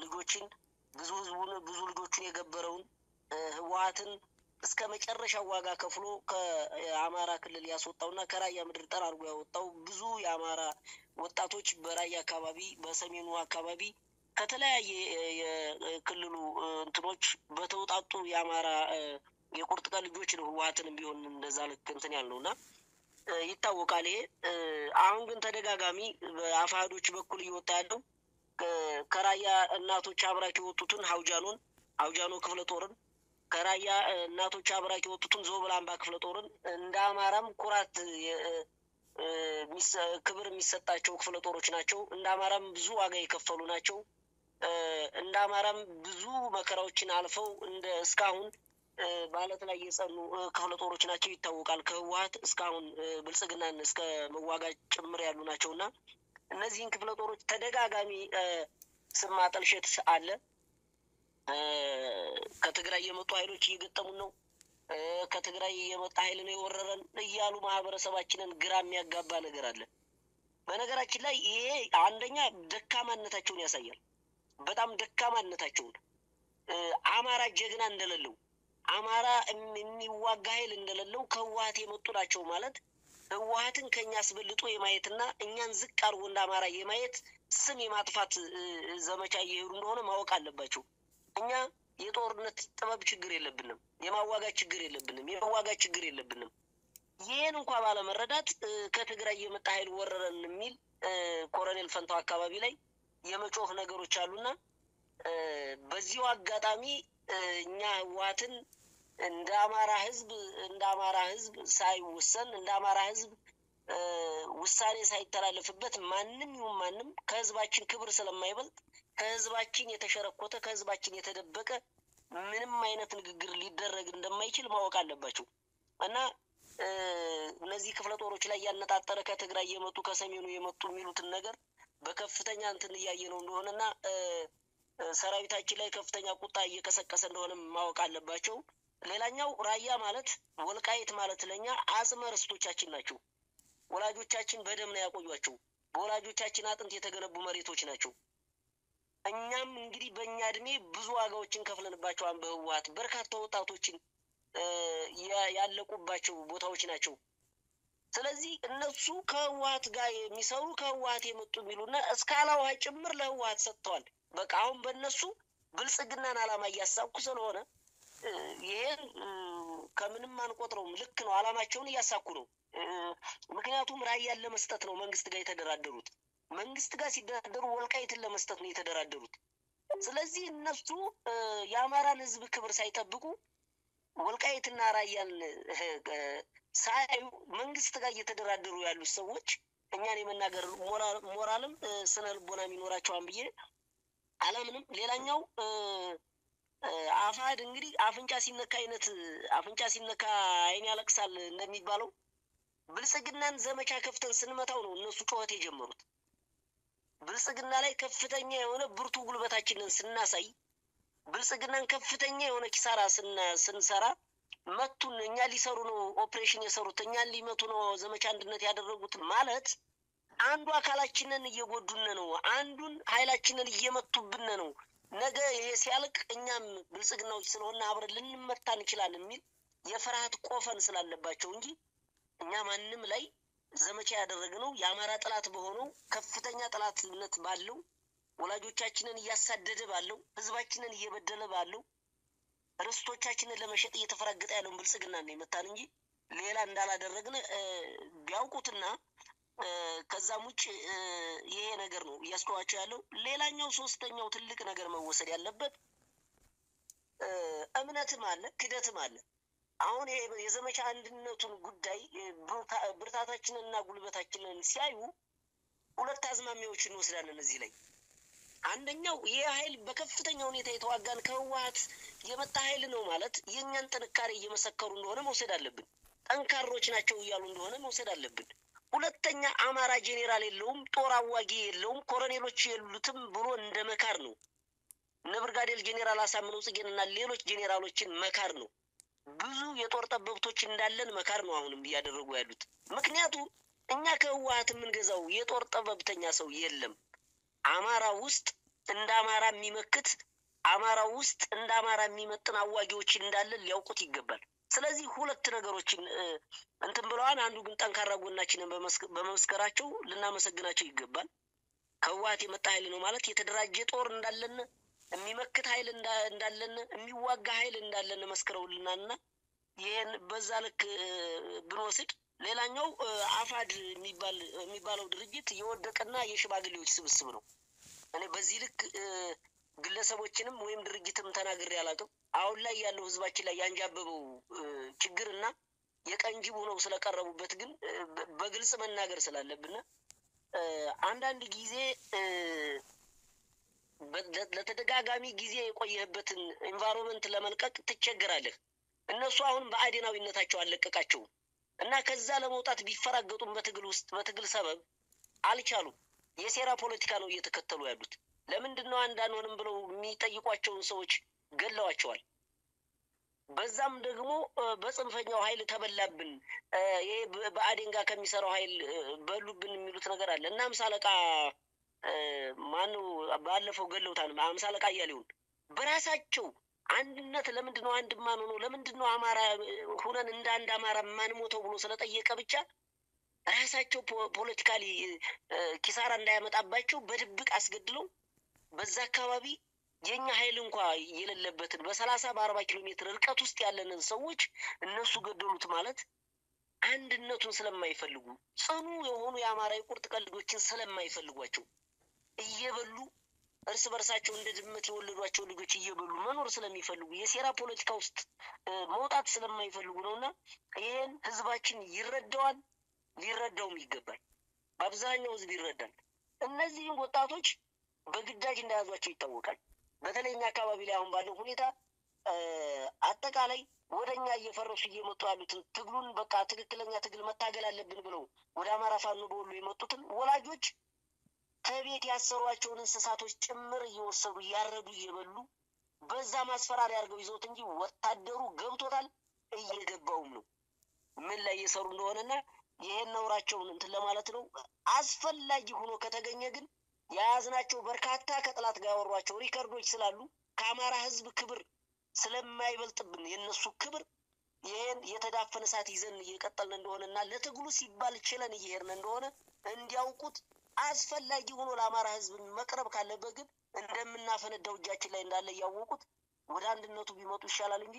ልጆችን ብዙ ልጆቹን የገበረውን ህወሓትን እስከ መጨረሻው ዋጋ ከፍሎ ከአማራ ክልል ያስወጣውና ከራያ ምድር ጠራርጎ ያወጣው ብዙ የአማራ ወጣቶች በራያ አካባቢ በሰሜኑ አካባቢ ከተለያየ የክልሉ እንትኖች በተውጣጡ የአማራ የቁርጥ ቀን ልጆች ነው ህወሓትንም ቢሆን እንደዛ ልክ እንትን ያልነውና ይታወቃል። ይሄ አሁን ግን ተደጋጋሚ በአፋሕዶች በኩል እየወጣ ያለው ከራያ እናቶች አብራክ የወጡትን ሀውጃኖ ክፍለ ጦርን ከራያ እናቶች አብራክ የወጡትን ዞብል አምባ ክፍለ ጦርን እንደ አማራም ኩራት ክብር የሚሰጣቸው ክፍለ ጦሮች ናቸው። እንደ አማራም ብዙ ዋጋ የከፈሉ ናቸው። እንደ አማራም ብዙ መከራዎችን አልፈው እንደ እስካሁን ማለት ላይ የጸኑ ክፍለ ጦሮች ናቸው ይታወቃል። ከህወሓት እስካሁን ብልጽግናን እስከ መዋጋት ጭምር ያሉ ናቸውና እነዚህን ክፍለ ጦሮች ተደጋጋሚ ስም ማጠልሸት አለ። ከትግራይ የመጡ ኃይሎች እየገጠሙን ነው፣ ከትግራይ የመጣ ኃይል ነው የወረረን እያሉ ማህበረሰባችንን ግራ የሚያጋባ ነገር አለ። በነገራችን ላይ ይሄ አንደኛ ደካማነታቸውን ያሳያል። በጣም ደካማነታቸውን አማራ ጀግና እንደሌለው አማራ የሚዋጋ ኃይል እንደሌለው ከህወሓት የመጡ ናቸው ማለት ህወሓትን ከኛ አስበልጦ የማየትና እኛን ዝቅ አድርጎ እንደ አማራ የማየት ስም የማጥፋት ዘመቻ እየሄዱ እንደሆነ ማወቅ አለባቸው። እኛ የጦርነት ጥበብ ችግር የለብንም፣ የማዋጋት ችግር የለብንም፣ የመዋጋት ችግር የለብንም። ይህን እንኳ ባለመረዳት ከትግራይ የመጣ ኃይል ወረረን የሚል ኮሎኔል ፈንታው አካባቢ ላይ የመጮህ ነገሮች አሉና በዚሁ አጋጣሚ እኛ ህወሓትን እንደ አማራ ህዝብ ሳይወሰን እንደ አማራ ህዝብ ውሳኔ ሳይተላለፍበት ማንም ይሁን ማንም ከህዝባችን ክብር ስለማይበልጥ ከህዝባችን የተሸረኮተ ከህዝባችን የተደበቀ ምንም አይነት ንግግር ሊደረግ እንደማይችል ማወቅ አለባቸው እና እነዚህ ክፍለ ጦሮች ላይ ያነጣጠረ ከትግራይ የመጡ ከሰሜኑ የመጡ የሚሉትን ነገር በከፍተኛ እንትን እያየ ነው እንደሆነና ሰራዊታችን ላይ ከፍተኛ ቁጣ እየቀሰቀሰ እንደሆነ ማወቅ አለባቸው። ሌላኛው ራያ ማለት ወልቃይት ማለት ለኛ አጽመ ርስቶቻችን ናቸው። ወላጆቻችን በደም ነው ያቆዩአቸው። በወላጆቻችን አጥንት የተገነቡ መሬቶች ናቸው። እኛም እንግዲህ በእኛ እድሜ ብዙ ዋጋዎችን ከፍለንባቸዋል። በህወሓት በርካታ ወጣቶችን ያለቁባቸው ቦታዎች ናቸው። ስለዚህ እነሱ ከህወሓት ጋር የሚሰሩ ከህወሓት የመጡ የሚሉና እስካላዋ ጭምር ለህወሓት ሰጥተዋል። በቃ አሁን በእነሱ ብልጽግናን አላማ እያሳኩ ስለሆነ ይሄን ከምንም አንቆጥረውም። ልክ ነው፣ አላማቸውን እያሳኩ ነው። ምክንያቱም ራያን ለመስጠት ነው መንግስት ጋር የተደራደሩት። መንግስት ጋር ሲደራደሩ ወልቃይትን ለመስጠት ነው የተደራደሩት። ስለዚህ እነሱ የአማራን ህዝብ ክብር ሳይጠብቁ ወልቃይትና ራያን ሳያዩ መንግስት ጋር እየተደራደሩ ያሉት ሰዎች እኛን የመናገር ሞራልም ስነ ልቦና የሚኖራቸዋን ብዬ አላምንም። ሌላኛው አፋድ እንግዲህ አፍንጫ ሲነካ አይን ያለቅሳል እንደሚባለው ብልጽግናን ዘመቻ ከፍተን ስንመታው ነው እነሱ ጩኸት የጀመሩት። ብልጽግና ላይ ከፍተኛ የሆነ ብርቱ ጉልበታችንን ስናሳይ ብልጽግናን ከፍተኛ የሆነ ኪሳራ ስንሰራ መቱን። እኛ ሊሰሩ ነው ኦፕሬሽን የሰሩት፣ እኛን ሊመቱ ነው ዘመቻ አንድነት ያደረጉት ማለት አንዱ አካላችንን እየጎዱን ነው፣ አንዱን ኃይላችንን እየመቱብን ነው። ነገ ይሄ ሲያልቅ እኛም ብልጽግናዎች ስለሆነ አብረን ልንመታ እንችላለን የሚል የፍርሃት ቆፈን ስላለባቸው እንጂ እኛ ማንም ላይ ዘመቻ ያደረግነው የአማራ ጠላት በሆነው ከፍተኛ ጠላትነት ባለው ወላጆቻችንን እያሳደደ ባለው ህዝባችንን እየበደለ ባለው ርስቶቻችንን ለመሸጥ እየተፈራገጠ ያለውን ብልጽግና ነው የመታን እንጂ ሌላ እንዳላደረግን ቢያውቁትና ከዛም ውጭ ይሄ ነገር ነው እያስተዋቸው ያለው። ሌላኛው ሶስተኛው ትልቅ ነገር መወሰድ ያለበት እምነትም አለ ክደትም አለ። አሁን የዘመቻ አንድነቱን ጉዳይ ብርታታችንንና ጉልበታችንን ሲያዩ ሁለት አዝማሚያዎች እንወስዳለን እዚህ ላይ። አንደኛው ይሄ ኃይል በከፍተኛ ሁኔታ የተዋጋን ከህወሓት የመጣ ኃይል ነው ማለት የእኛን ጥንካሬ እየመሰከሩ እንደሆነ መውሰድ አለብን። ጠንካሮች ናቸው እያሉ እንደሆነ መውሰድ አለብን። ሁለተኛ አማራ ጄኔራል የለውም፣ ጦር አዋጊ የለውም፣ ኮሎኔሎች የሉትም ብሎ እንደ መካር ነው። እነ ብርጋዴር ጄኔራል አሳምነው ጽጌንና ሌሎች ጄኔራሎችን መካር ነው። ብዙ የጦር ጠበብቶች እንዳለን መካር ነው አሁንም እያደረጉ ያሉት። ምክንያቱም እኛ ከህወሓት የምንገዛው የጦር ጠበብተኛ ሰው የለም። አማራ ውስጥ እንደ አማራ የሚመክት አማራ ውስጥ እንደ አማራ የሚመጥን አዋጊዎች እንዳለን ሊያውቁት ይገባል። ስለዚህ ሁለት ነገሮችን እንትን ብለዋል። አንዱ ግን ጠንካራ ጎናችንን በመመስከራቸው ልናመሰግናቸው ይገባል። ከህወሓት የመጣ ኃይል ነው ማለት የተደራጀ ጦር እንዳለን፣ የሚመክት ኃይል እንዳለን፣ የሚዋጋ ኃይል እንዳለን መስክረውልናልና ይሄን በዛ ልክ ብንወስድ። ሌላኛው አፋድ የሚባለው ድርጅት የወደቀና የሽማግሌዎች ስብስብ ነው። እኔ በዚህ ልክ ግለሰቦችንም ወይም ድርጅትም ተናግሬ አላውቅም። አሁን ላይ ያለው ህዝባችን ላይ ያንጃበበው ችግርና የቀንጅብ ሆነው ስለቀረቡበት ግን በግልጽ መናገር ስላለብን አንዳንድ ጊዜ ለተደጋጋሚ ጊዜ የቆየህበትን ኤንቫይሮንመንት ለመልቀቅ ትቸገራለህ። እነሱ አሁን በአዴናዊነታቸው አልለቀቃቸውም እና ከዛ ለመውጣት ቢፈራገጡም በትግል ሰበብ አልቻሉም። የሴራ ፖለቲካ ነው እየተከተሉ ያሉት። ለምንድን ነው አንዳንሆንም ብለው የሚጠይቋቸውን ሰዎች ገለዋቸዋል። በዛም ደግሞ በጽንፈኛው ኃይል ተበላብን፣ ይሄ በአዴን ጋር ከሚሰራው ኃይል በሉብን የሚሉት ነገር አለ እና አምሳ አለቃ ማነው ባለፈው ገለውታል። አምሳ አለቃ እያሌውን በራሳቸው አንድነት ለምንድን ነው አንድ ማን ሆኖ ለምንድን ነው አማራ ሁነን እንደ አንድ አማራ ማን ሞተው ብሎ ስለጠየቀ ብቻ ራሳቸው ፖለቲካሊ ኪሳራ እንዳያመጣባቸው በድብቅ አስገድለው በዛ አካባቢ የኛ ኃይል እንኳ የሌለበትን በ30-40 ኪሎ ሜትር ርቀት ውስጥ ያለንን ሰዎች እነሱ ገደሉት ማለት አንድነቱን ስለማይፈልጉ ጽኑ የሆኑ የአማራ የቁርጥ ቀልዶችን ስለማይፈልጓቸው እየበሉ እርስ በርሳቸው እንደ ድመት የወለዷቸው ልጆች እየበሉ መኖር ስለሚፈልጉ የሴራ ፖለቲካ ውስጥ መውጣት ስለማይፈልጉ ነውና ይሄን ህዝባችን ይረዳዋል፣ ሊረዳውም ይገባል። በአብዛኛው ህዝብ ይረዳል። እነዚህም ወጣቶች በግዳጅ እንደያዟቸው ይታወቃል። በተለይ እኛ አካባቢ ላይ አሁን ባለው ሁኔታ አጠቃላይ ወደኛ እየፈረሱ እየመጡ ያሉትን ትግሉን በቃ ትክክለኛ ትግል መታገል አለብን ብለው ወደ አማራ ፋኖ በወሎ የመጡትን ወላጆች ከቤት ያሰሯቸውን እንስሳቶች ጭምር እየወሰዱ እያረዱ እየበሉ በዛ ማስፈራሪያ አድርገው ይዘውት እንጂ ወታደሩ ገብቶታል፣ እየገባውም ነው ምን ላይ እየሰሩ እንደሆነና ይሄን ነውራቸውን እንትን ለማለት ነው። አስፈላጊ ሆኖ ከተገኘ ግን የያዝናቸው በርካታ ከጥላት ጋር ያወሯቸው ሪከርዶች ስላሉ ከአማራ ህዝብ ክብር ስለማይበልጥብን የነሱ ክብር ይሄን የተዳፈነ እሳት ይዘን እየቀጠልን እንደሆነና ለትግሉ ሲባል ችለን እየሄድን እንደሆነ እንዲያውቁት አስፈላጊ ሆኖ ለአማራ ህዝብ መቅረብ ካለበት ግን እንደምናፈነዳው እጃችን ላይ እንዳለ እያወቁት ወደ አንድነቱ ቢመጡ ይሻላል እንጂ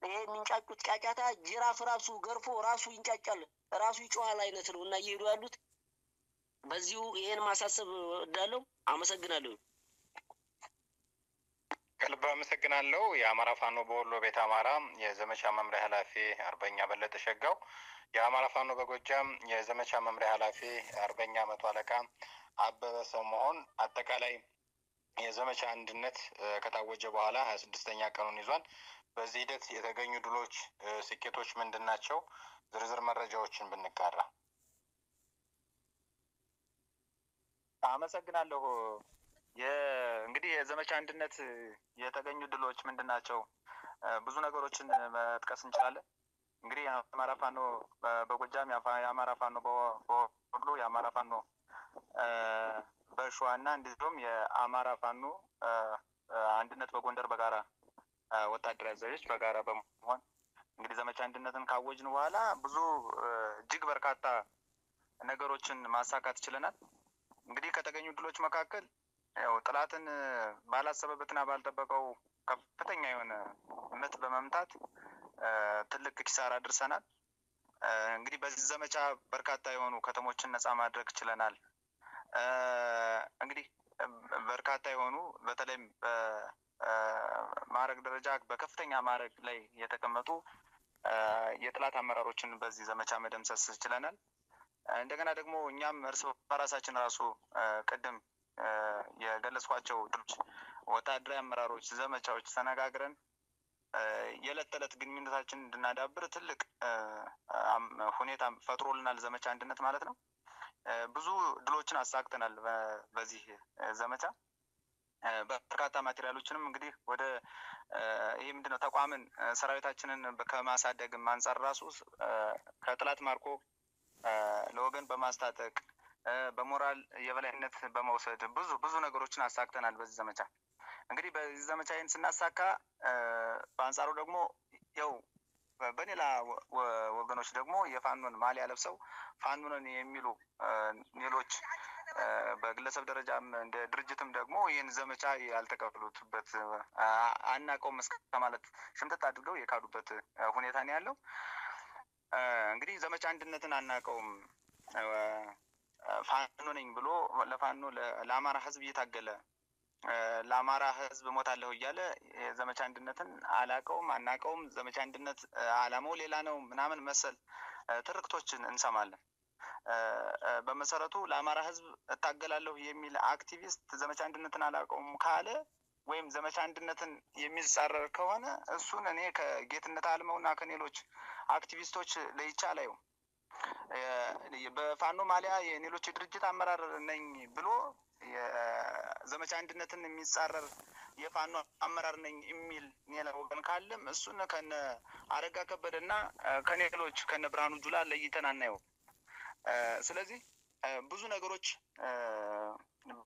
ይሄ የሚንጫጩት ጫጫታ ጅራፍ ራሱ ገርፎ ራሱ ይንጫጫል ራሱ ይጮሃል አይነት ነው እና እየሄዱ ያሉት በዚሁ ይሄን ማሳሰብ እወዳለሁ። አመሰግናለሁ። ከልብ አመሰግናለሁ። የአማራ ፋኖ በወሎ ቤት አማራ የዘመቻ መምሪያ ኃላፊ አርበኛ በለጠ ሸጋው፣ የአማራ ፋኖ በጎጃም የዘመቻ መምሪያ ኃላፊ አርበኛ መቶ አለቃ አበበ ሰሞን አጠቃላይ የዘመቻ አንድነት ከታወጀ በኋላ 26ኛ ቀኑን ይዟል። በዚህ ሂደት የተገኙ ድሎች፣ ስኬቶች ምንድን ናቸው? ዝርዝር መረጃዎችን ብንጋራ። አመሰግናለሁ። እንግዲህ የዘመቻ አንድነት የተገኙ ድሎች ምንድን ናቸው? ብዙ ነገሮችን መጥቀስ እንችላለን። እንግዲህ የአማራ ፋኖ በጎጃም፣ የአማራ ፋኖ በወሎ፣ የአማራ ፋኖ በሸዋ እና እንዲሁም የአማራ ፋኖ አንድነት በጎንደር በጋራ ወታደራዊ አዛዦች በጋራ በመሆን እንግዲህ ዘመቻ አንድነትን ካወጅን በኋላ ብዙ እጅግ በርካታ ነገሮችን ማሳካት ችለናል። እንግዲህ ከተገኙ ድሎች መካከል ያው ጥላትን ባላሰበበትና ባልጠበቀው ከፍተኛ የሆነ ምት በመምታት ትልቅ ኪሳራ አድርሰናል። እንግዲህ በዚህ ዘመቻ በርካታ የሆኑ ከተሞችን ነጻ ማድረግ ችለናል። እንግዲህ በርካታ የሆኑ በተለይም በማዕረግ ደረጃ በከፍተኛ ማዕረግ ላይ የተቀመጡ የጥላት አመራሮችን በዚህ ዘመቻ መደምሰስ ችለናል። እንደገና ደግሞ እኛም እርስ በራሳችን ራሱ ቅድም የገለጽኳቸው ድሮች ወታደራዊ አመራሮች ዘመቻዎች ተነጋግረን የዕለት ተዕለት ግንኙነታችን እንድናዳብር ትልቅ ሁኔታ ፈጥሮልናል ዘመቻ አንድነት ማለት ነው። ብዙ ድሎችን አሳክተናል። በዚህ ዘመቻ በርካታ ማቴሪያሎችንም እንግዲህ ወደ ይሄ ምንድነው ተቋምን ሰራዊታችንን ከማሳደግም አንጻር ራሱ ከጥላት ማርኮ ለወገን በማስታጠቅ በሞራል የበላይነት በመውሰድ ብዙ ነገሮችን አሳክተናል በዚህ ዘመቻ። እንግዲህ በዚህ ዘመቻ ይህን ስናሳካ በአንጻሩ ደግሞ ያው በሌላ ወገኖች ደግሞ የፋኖን ማሊያ ለብሰው ፋኖን የሚሉ ሌሎች በግለሰብ ደረጃም እንደ ድርጅትም ደግሞ ይህን ዘመቻ ያልተቀበሉበት አናውቀውም እስከ ማለት ሽምጥጥ አድርገው የካዱበት ሁኔታ ነው ያለው። እንግዲህ ዘመቻ አንድነትን አናውቀውም ፋኖ ነኝ ብሎ ለፋኖ ለአማራ ሕዝብ እየታገለ ለአማራ ህዝብ ሞታለሁ እያለ የዘመቻ አንድነትን አናቀውም ዘመቻ አንድነት አላማው ሌላ ነው ምናምን መሰል ትርክቶችን እንሰማለን። በመሰረቱ ለአማራ ህዝብ እታገላለሁ የሚል አክቲቪስት ዘመቻ አንድነትን አላቀውም ካለ ወይም ዘመቻ አንድነትን የሚጻረር ከሆነ እሱን እኔ ከጌትነት አልመውና ከሌሎች አክቲቪስቶች ለይቻ አላየውም። በፋኖ ማሊያ የሌሎች ድርጅት አመራር ነኝ ብሎ የዘመቻ አንድነትን የሚጻረር የፋኖ አመራር ነኝ የሚል ሌላ ወገን ካለም እሱን ከነ አረጋ ከበደና ከሌሎች ከነ ብርሃኑ ጁላ ለይተን አናየው። ስለዚህ ብዙ ነገሮች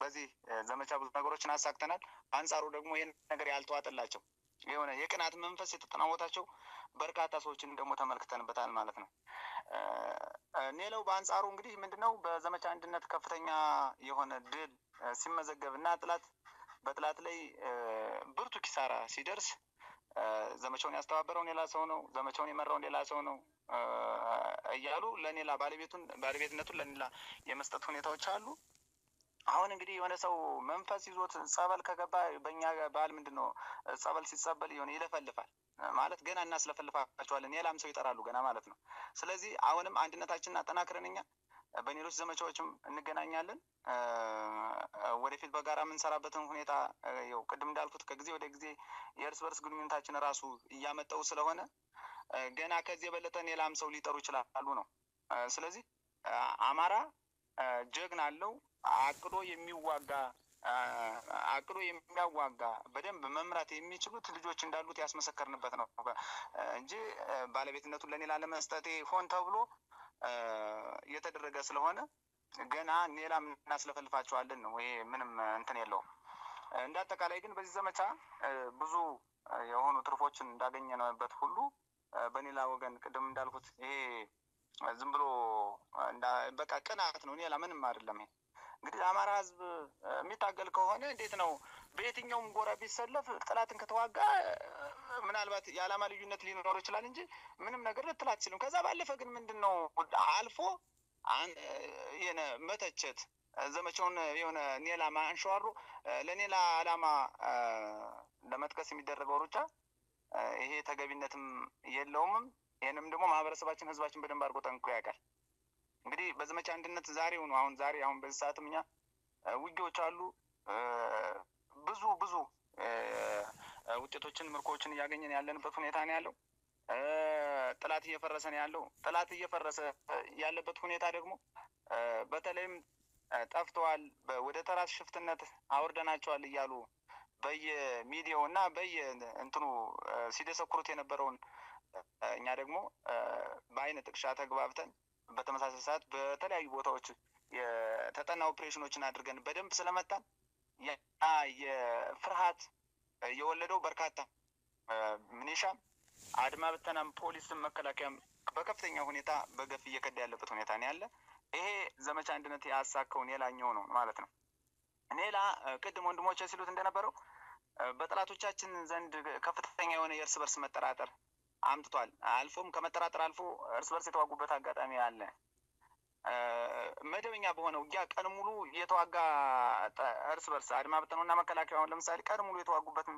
በዚህ ዘመቻ ብዙ ነገሮችን አሳክተናል። አንጻሩ ደግሞ ይሄን ነገር ያልተዋጠላቸው የሆነ የቅናት መንፈስ የተጠናወታቸው በርካታ ሰዎችን ደግሞ ተመልክተንበታል ማለት ነው። ሌላው በአንጻሩ እንግዲህ ምንድነው በዘመቻ አንድነት ከፍተኛ የሆነ ድል ሲመዘገብና በጥላት ላይ ብርቱ ኪሳራ ሲደርስ ዘመቻውን ያስተባበረው ሌላ ሰው ነው፣ ዘመቻውን የመራው ሌላ ሰው ነው እያሉ ለሌላ ባለቤትነቱን ለሌላ የመስጠት ሁኔታዎች አሉ። አሁን እንግዲህ የሆነ ሰው መንፈስ ይዞት ጸበል ከገባ በእኛ ባህል ምንድነው ጸበል ሲጸበል የሆነ ይለፈልፋል ማለት ገና እናስለፈልፋቸዋለን ሌላም ሰው ይጠራሉ ገና ማለት ነው። ስለዚህ አሁንም አንድነታችንን አጠናክረን እኛ በሌሎች ዘመቻዎችም እንገናኛለን። ወደፊት በጋራ የምንሰራበትን ሁኔታ ያው ቅድም እንዳልኩት ከጊዜ ወደ ጊዜ የእርስ በርስ ግንኙነታችን ራሱ እያመጣው ስለሆነ ገና ከዚህ የበለጠ ሌላም ሰው ሊጠሩ ይችላሉ ነው። ስለዚህ አማራ ጀግና አለው አቅዶ የሚያዋጋ በደንብ መምራት የሚችሉት ልጆች እንዳሉት ያስመሰከርንበት ነው እንጂ ባለቤትነቱን ለሌላ ለመስጠት ሆን ተብሎ የተደረገ ስለሆነ ገና ሌላም እናስለፈልፋቸዋለን ነው። ይሄ ምንም እንትን የለውም። እንደ አጠቃላይ ግን በዚህ ዘመቻ ብዙ የሆኑ ትርፎችን እንዳገኘንበት ሁሉ በሌላ ወገን ቅድም እንዳልኩት ይሄ ዝም ብሎ በቃ ቅናት ነው፣ ሌላ ምንም አይደለም። ይሄ እንግዲህ አማራ ህዝብ የሚታገል ከሆነ እንዴት ነው በየትኛውም ጎራ ቢሰለፍ ጠላትን ከተዋጋ ምናልባት የዓላማ ልዩነት ሊኖር ይችላል እንጂ ምንም ነገር ልትል አትችልም። ከዛ ባለፈ ግን ምንድነው አልፎ የነ መተቸት ዘመቻውን የሆነ ሌላ ማንሸዋሩ ለሌላ ዓላማ ለመጥቀስ የሚደረገው ሩጫ ይሄ ተገቢነትም የለውም። ይሄንም ደግሞ ማህበረሰባችን ህዝባችን በደንብ አድርጎ ጠንቅቆ ያውቃል። እንግዲህ በዘመቻ አንድነት አሁን በዚህ ሰዓትም እኛ ውጊያዎች አሉ። ብዙ ውጤቶችን ምርኮችን እያገኘን ያለንበት ሁኔታ ነው ያለው። ጥላት እየፈረሰ ነው ያለው። ጥላት እየፈረሰ ያለበት ሁኔታ ደግሞ በተለይም ጠፍተዋል፣ ወደ ተራስ ሽፍትነት አውርደናቸዋል እያሉ በየሚዲያው እና በየእንትኑ ሲደሰኩሩት የነበረውን እኛ ደግሞ በአይነ ጥቅሻ ተግባብተን በተመሳሳይ ሰዓት በተለያዩ ቦታዎች የተጠና ኦፕሬሽኖችን አድርገን በደንብ ስለመጣን የፍርሃት የወለደው በርካታ ሚኒሻም አድማ ብተናም ፖሊስም መከላከያም በከፍተኛ ሁኔታ በገፍ እየከዳ ያለበት ሁኔታ ነው ያለ። ይሄ ዘመቻ አንድነት ያሳካውን ሌላኛው ነው ማለት ነው። ሌላ ቅድም ወንድሞቼ ሲሉት እንደነበረው በጠላቶቻችን ዘንድ ከፍተኛ የሆነ የእርስ በርስ መጠራጠር አምጥቷል። አልፎም ከመጠራጠር አልፎ እርስ በርስ የተዋጉበት አጋጣሚ አለ። መደበኛ በሆነ ውጊያ ቀን ሙሉ የተዋጋ እርስ በርስ አድማ ብተናውና መከላከያውን ለምሳሌ ቀን ሙሉ የተዋጉበትን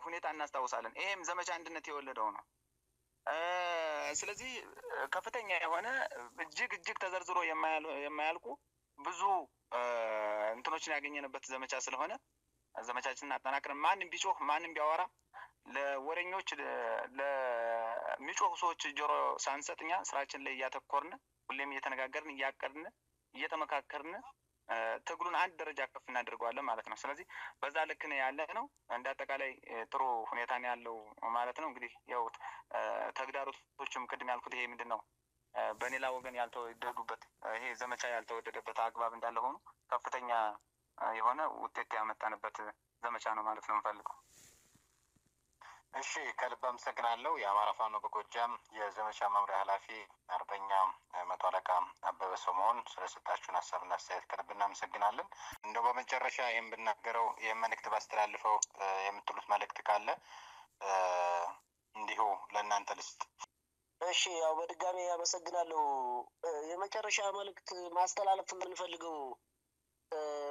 ሁኔታ እናስታውሳለን። ይሄም ዘመቻ አንድነት የወለደው ነው። ስለዚህ ከፍተኛ የሆነ እጅግ ተዘርዝሮ የማያልቁ ብዙ እንትኖችን ያገኘንበት ዘመቻ ስለሆነ ዘመቻችንን አጠናክረን ማንም ቢጮህ ማንም ቢያወራ ለወሬኞች ለሚጮሁ ሰዎች ጆሮ ሳንሰጥ እኛ ስራችን ላይ እያተኮርን ሁሌም እየተነጋገርን እያቀድን እየተመካከርን ትግሉን አንድ ደረጃ ከፍ እናደርገዋለን ማለት ነው። ስለዚህ በዛ ልክ ነው ያለ ነው። እንደ አጠቃላይ ጥሩ ሁኔታ ነው ያለው ማለት ነው። እንግዲህ ያው ተግዳሮቶችም ቅድም ያልኩት ይሄ ምንድን ነው በሌላ ወገን ያልተወደዱበት ይሄ ዘመቻ ያልተወደደበት አግባብ እንዳለ ሆኖ ከፍተኛ የሆነ ውጤት ያመጣንበት ዘመቻ ነው ማለት ነው የምፈልገው። እሺ፣ ከልብ አመሰግናለሁ። የአማራ ፋኖ በጎጃም የዘመቻ መምሪያ ኃላፊ አርበኛ መቶ አለቃ አበበ ሰሞን ስለሰጣችሁን ሀሳብና አስተያየት ከልብ እናመሰግናለን። እንደው በመጨረሻ ይህን ብናገረው ይህን መልእክት ባስተላልፈው የምትሉት መልእክት ካለ እንዲሁ ለእናንተ ልስጥ። እሺ፣ ያው በድጋሚ አመሰግናለሁ። የመጨረሻ መልእክት ማስተላለፍ የምንፈልገው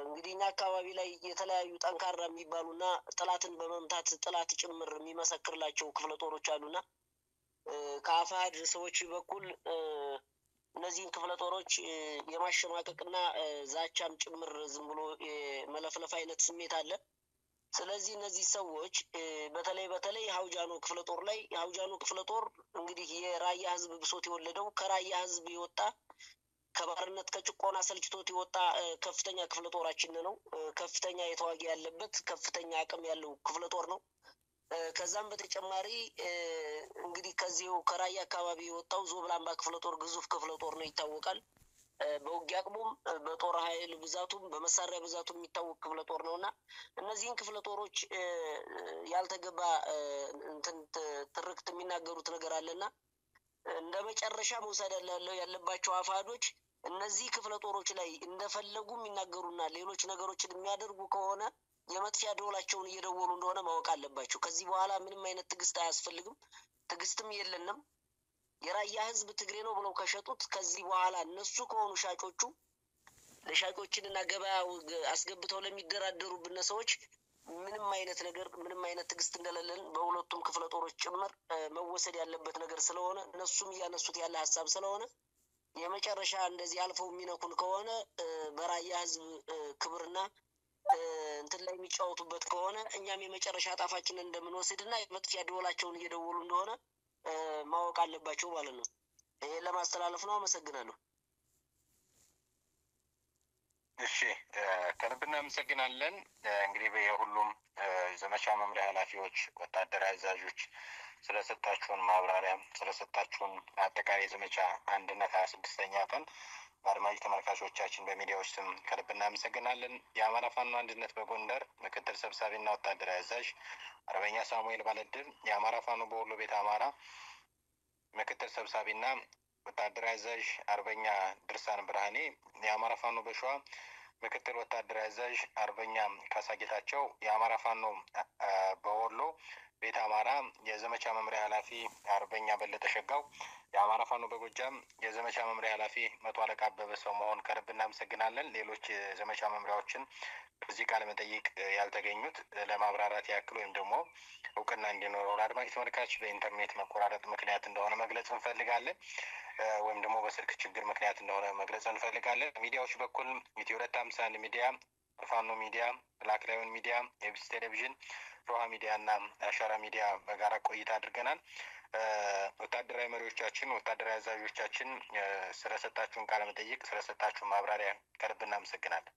እንግዲህ እንግዲህ እኛ አካባቢ ላይ የተለያዩ ጠንካራ የሚባሉና ጥላትን በመምታት ጥላት ጭምር የሚመሰክርላቸው ክፍለ ጦሮች አሉና ከአፋሕድ ሰዎች በኩል እነዚህን ክፍለ ጦሮች የማሸማቀቅና ዛቻም ጭምር ዝም ብሎ የመለፍለፍ አይነት ስሜት አለ። ስለዚህ እነዚህ ሰዎች በተለይ ሀውጃኖ ክፍለ ጦር ላይ ሀውጃኖ ክፍለ ጦር እንግዲህ የራያ ህዝብ ብሶት የወለደው ከራያ ህዝብ የወጣ ከባርነት ከጭቆና ሰልችቶት የወጣ ከፍተኛ ክፍለ ጦራችን ነው። ከፍተኛ የተዋጊ ያለበት ከፍተኛ አቅም ያለው ክፍለ ጦር ነው። ከዛም በተጨማሪ እንግዲህ ከዚሁ ከራያ አካባቢ የወጣው ዞብላምባ ክፍለ ጦር ግዙፍ ክፍለ ጦር ነው ይታወቃል። በውጊያ አቅሙም በጦር ኃይል ብዛቱም በመሳሪያ ብዛቱም የሚታወቅ ክፍለ ጦር ነውና እነዚህን ክፍለ ጦሮች ያልተገባ እንትን ትርክት የሚናገሩት ነገር አለና እንደ መጨረሻ መውሰድ ያለባቸው አፋሕዶች እነዚህ ክፍለ ጦሮች ላይ እንደፈለጉ የሚናገሩና ሌሎች ነገሮችን የሚያደርጉ ከሆነ የመጥፊያ ደወላቸውን እየደወሉ እንደሆነ ማወቅ አለባቸው። ከዚህ በኋላ ምንም አይነት ትዕግስት አያስፈልግም። ትዕግስትም የለንም። የራያ ህዝብ ትግሬ ነው ብለው ከሸጡት ከዚህ በኋላ እነሱ ከሆኑ ሻጮቹ ለሻጮችንና ገበያ አስገብተው ለሚደራደሩብን ሰዎች ምንም አይነት ነገር ምንም አይነት ትዕግስት እንደሌለን በሁለቱም ክፍለ ጦሮች ጭምር መወሰድ ያለበት ነገር ስለሆነ እነሱም እያነሱት ያለ ሀሳብ ስለሆነ የመጨረሻ እንደዚህ አልፈው የሚነኩን ከሆነ በራያ ህዝብ ክብርና እንትን ላይ የሚጫወቱበት ከሆነ እኛም የመጨረሻ ጣፋችንን እንደምንወስድና የመጥፊያ ደወላቸውን እየደወሉ እንደሆነ ማወቅ አለባቸው ማለት ነው። ይሄን ለማስተላለፍ ነው። አመሰግናለሁ። እሺ ከልብ እናመሰግናለን። እንግዲህ የሁሉም ዘመቻ መምሪያ ኃላፊዎች፣ ወታደራዊ አዛዦች ስለሰጣችሁን ማብራሪያ ስለሰጣችሁን አጠቃላይ ዘመቻ አንድነት 26ኛ ቀን በአድማጭ ተመልካቾቻችን በሚዲያዎች ስም ከልብ እናመሰግናለን። የአማራ ፋኖ አንድነት በጎንደር ምክትል ሰብሳቢና ወታደራዊ አዛዥ አርበኛ ሳሙኤል ባለድል፣ የአማራ ፋኖ በወሎ ቤት አማራ ምክትል ሰብሳቢና ወታደራዊ አዛዥ አርበኛ ድርሳን ብርሃኔ፣ የአማራ ፋኖ በሸዋ ምክትል ወታደራዊ አዛዥ አርበኛ ካሳጌታቸው፣ የአማራ ፋኖ በወሎ ቤት አማራ የዘመቻ መምሪያ ኃላፊ አርበኛ በለጠ ሸጋው፣ የአማራ ፋኖ በጎጃም የዘመቻ መምሪያ ኃላፊ መቶ አለቃ አበበ ሰው መሆን ከልብ እናመሰግናለን። ሌሎች የዘመቻ መምሪያዎችን በዚህ ቃለ መጠይቅ ያልተገኙት ለማብራራት ያክል ወይም ደግሞ እውቅና እንዲኖረው ለአድማጭ ተመልካች በኢንተርኔት መቆራረጥ ምክንያት እንደሆነ መግለጽ እንፈልጋለን፣ ወይም ደግሞ በስልክ ችግር ምክንያት እንደሆነ መግለጽ እንፈልጋለን። ሚዲያዎች በኩል ኢትዮ 251 ሚዲያ፣ ፋኖ ሚዲያ፣ ብላክ ላዮን ሚዲያ፣ ኤቢሲ ቴሌቪዥን፣ ሮሃ ሚዲያ እና አሻራ ሚዲያ በጋራ ቆይታ አድርገናል። ወታደራዊ መሪዎቻችን፣ ወታደራዊ አዛዦቻችን ስለሰጣችሁን ቃለ መጠይቅ ስለሰጣችሁን ማብራሪያ ከልብ እናመሰግናለን።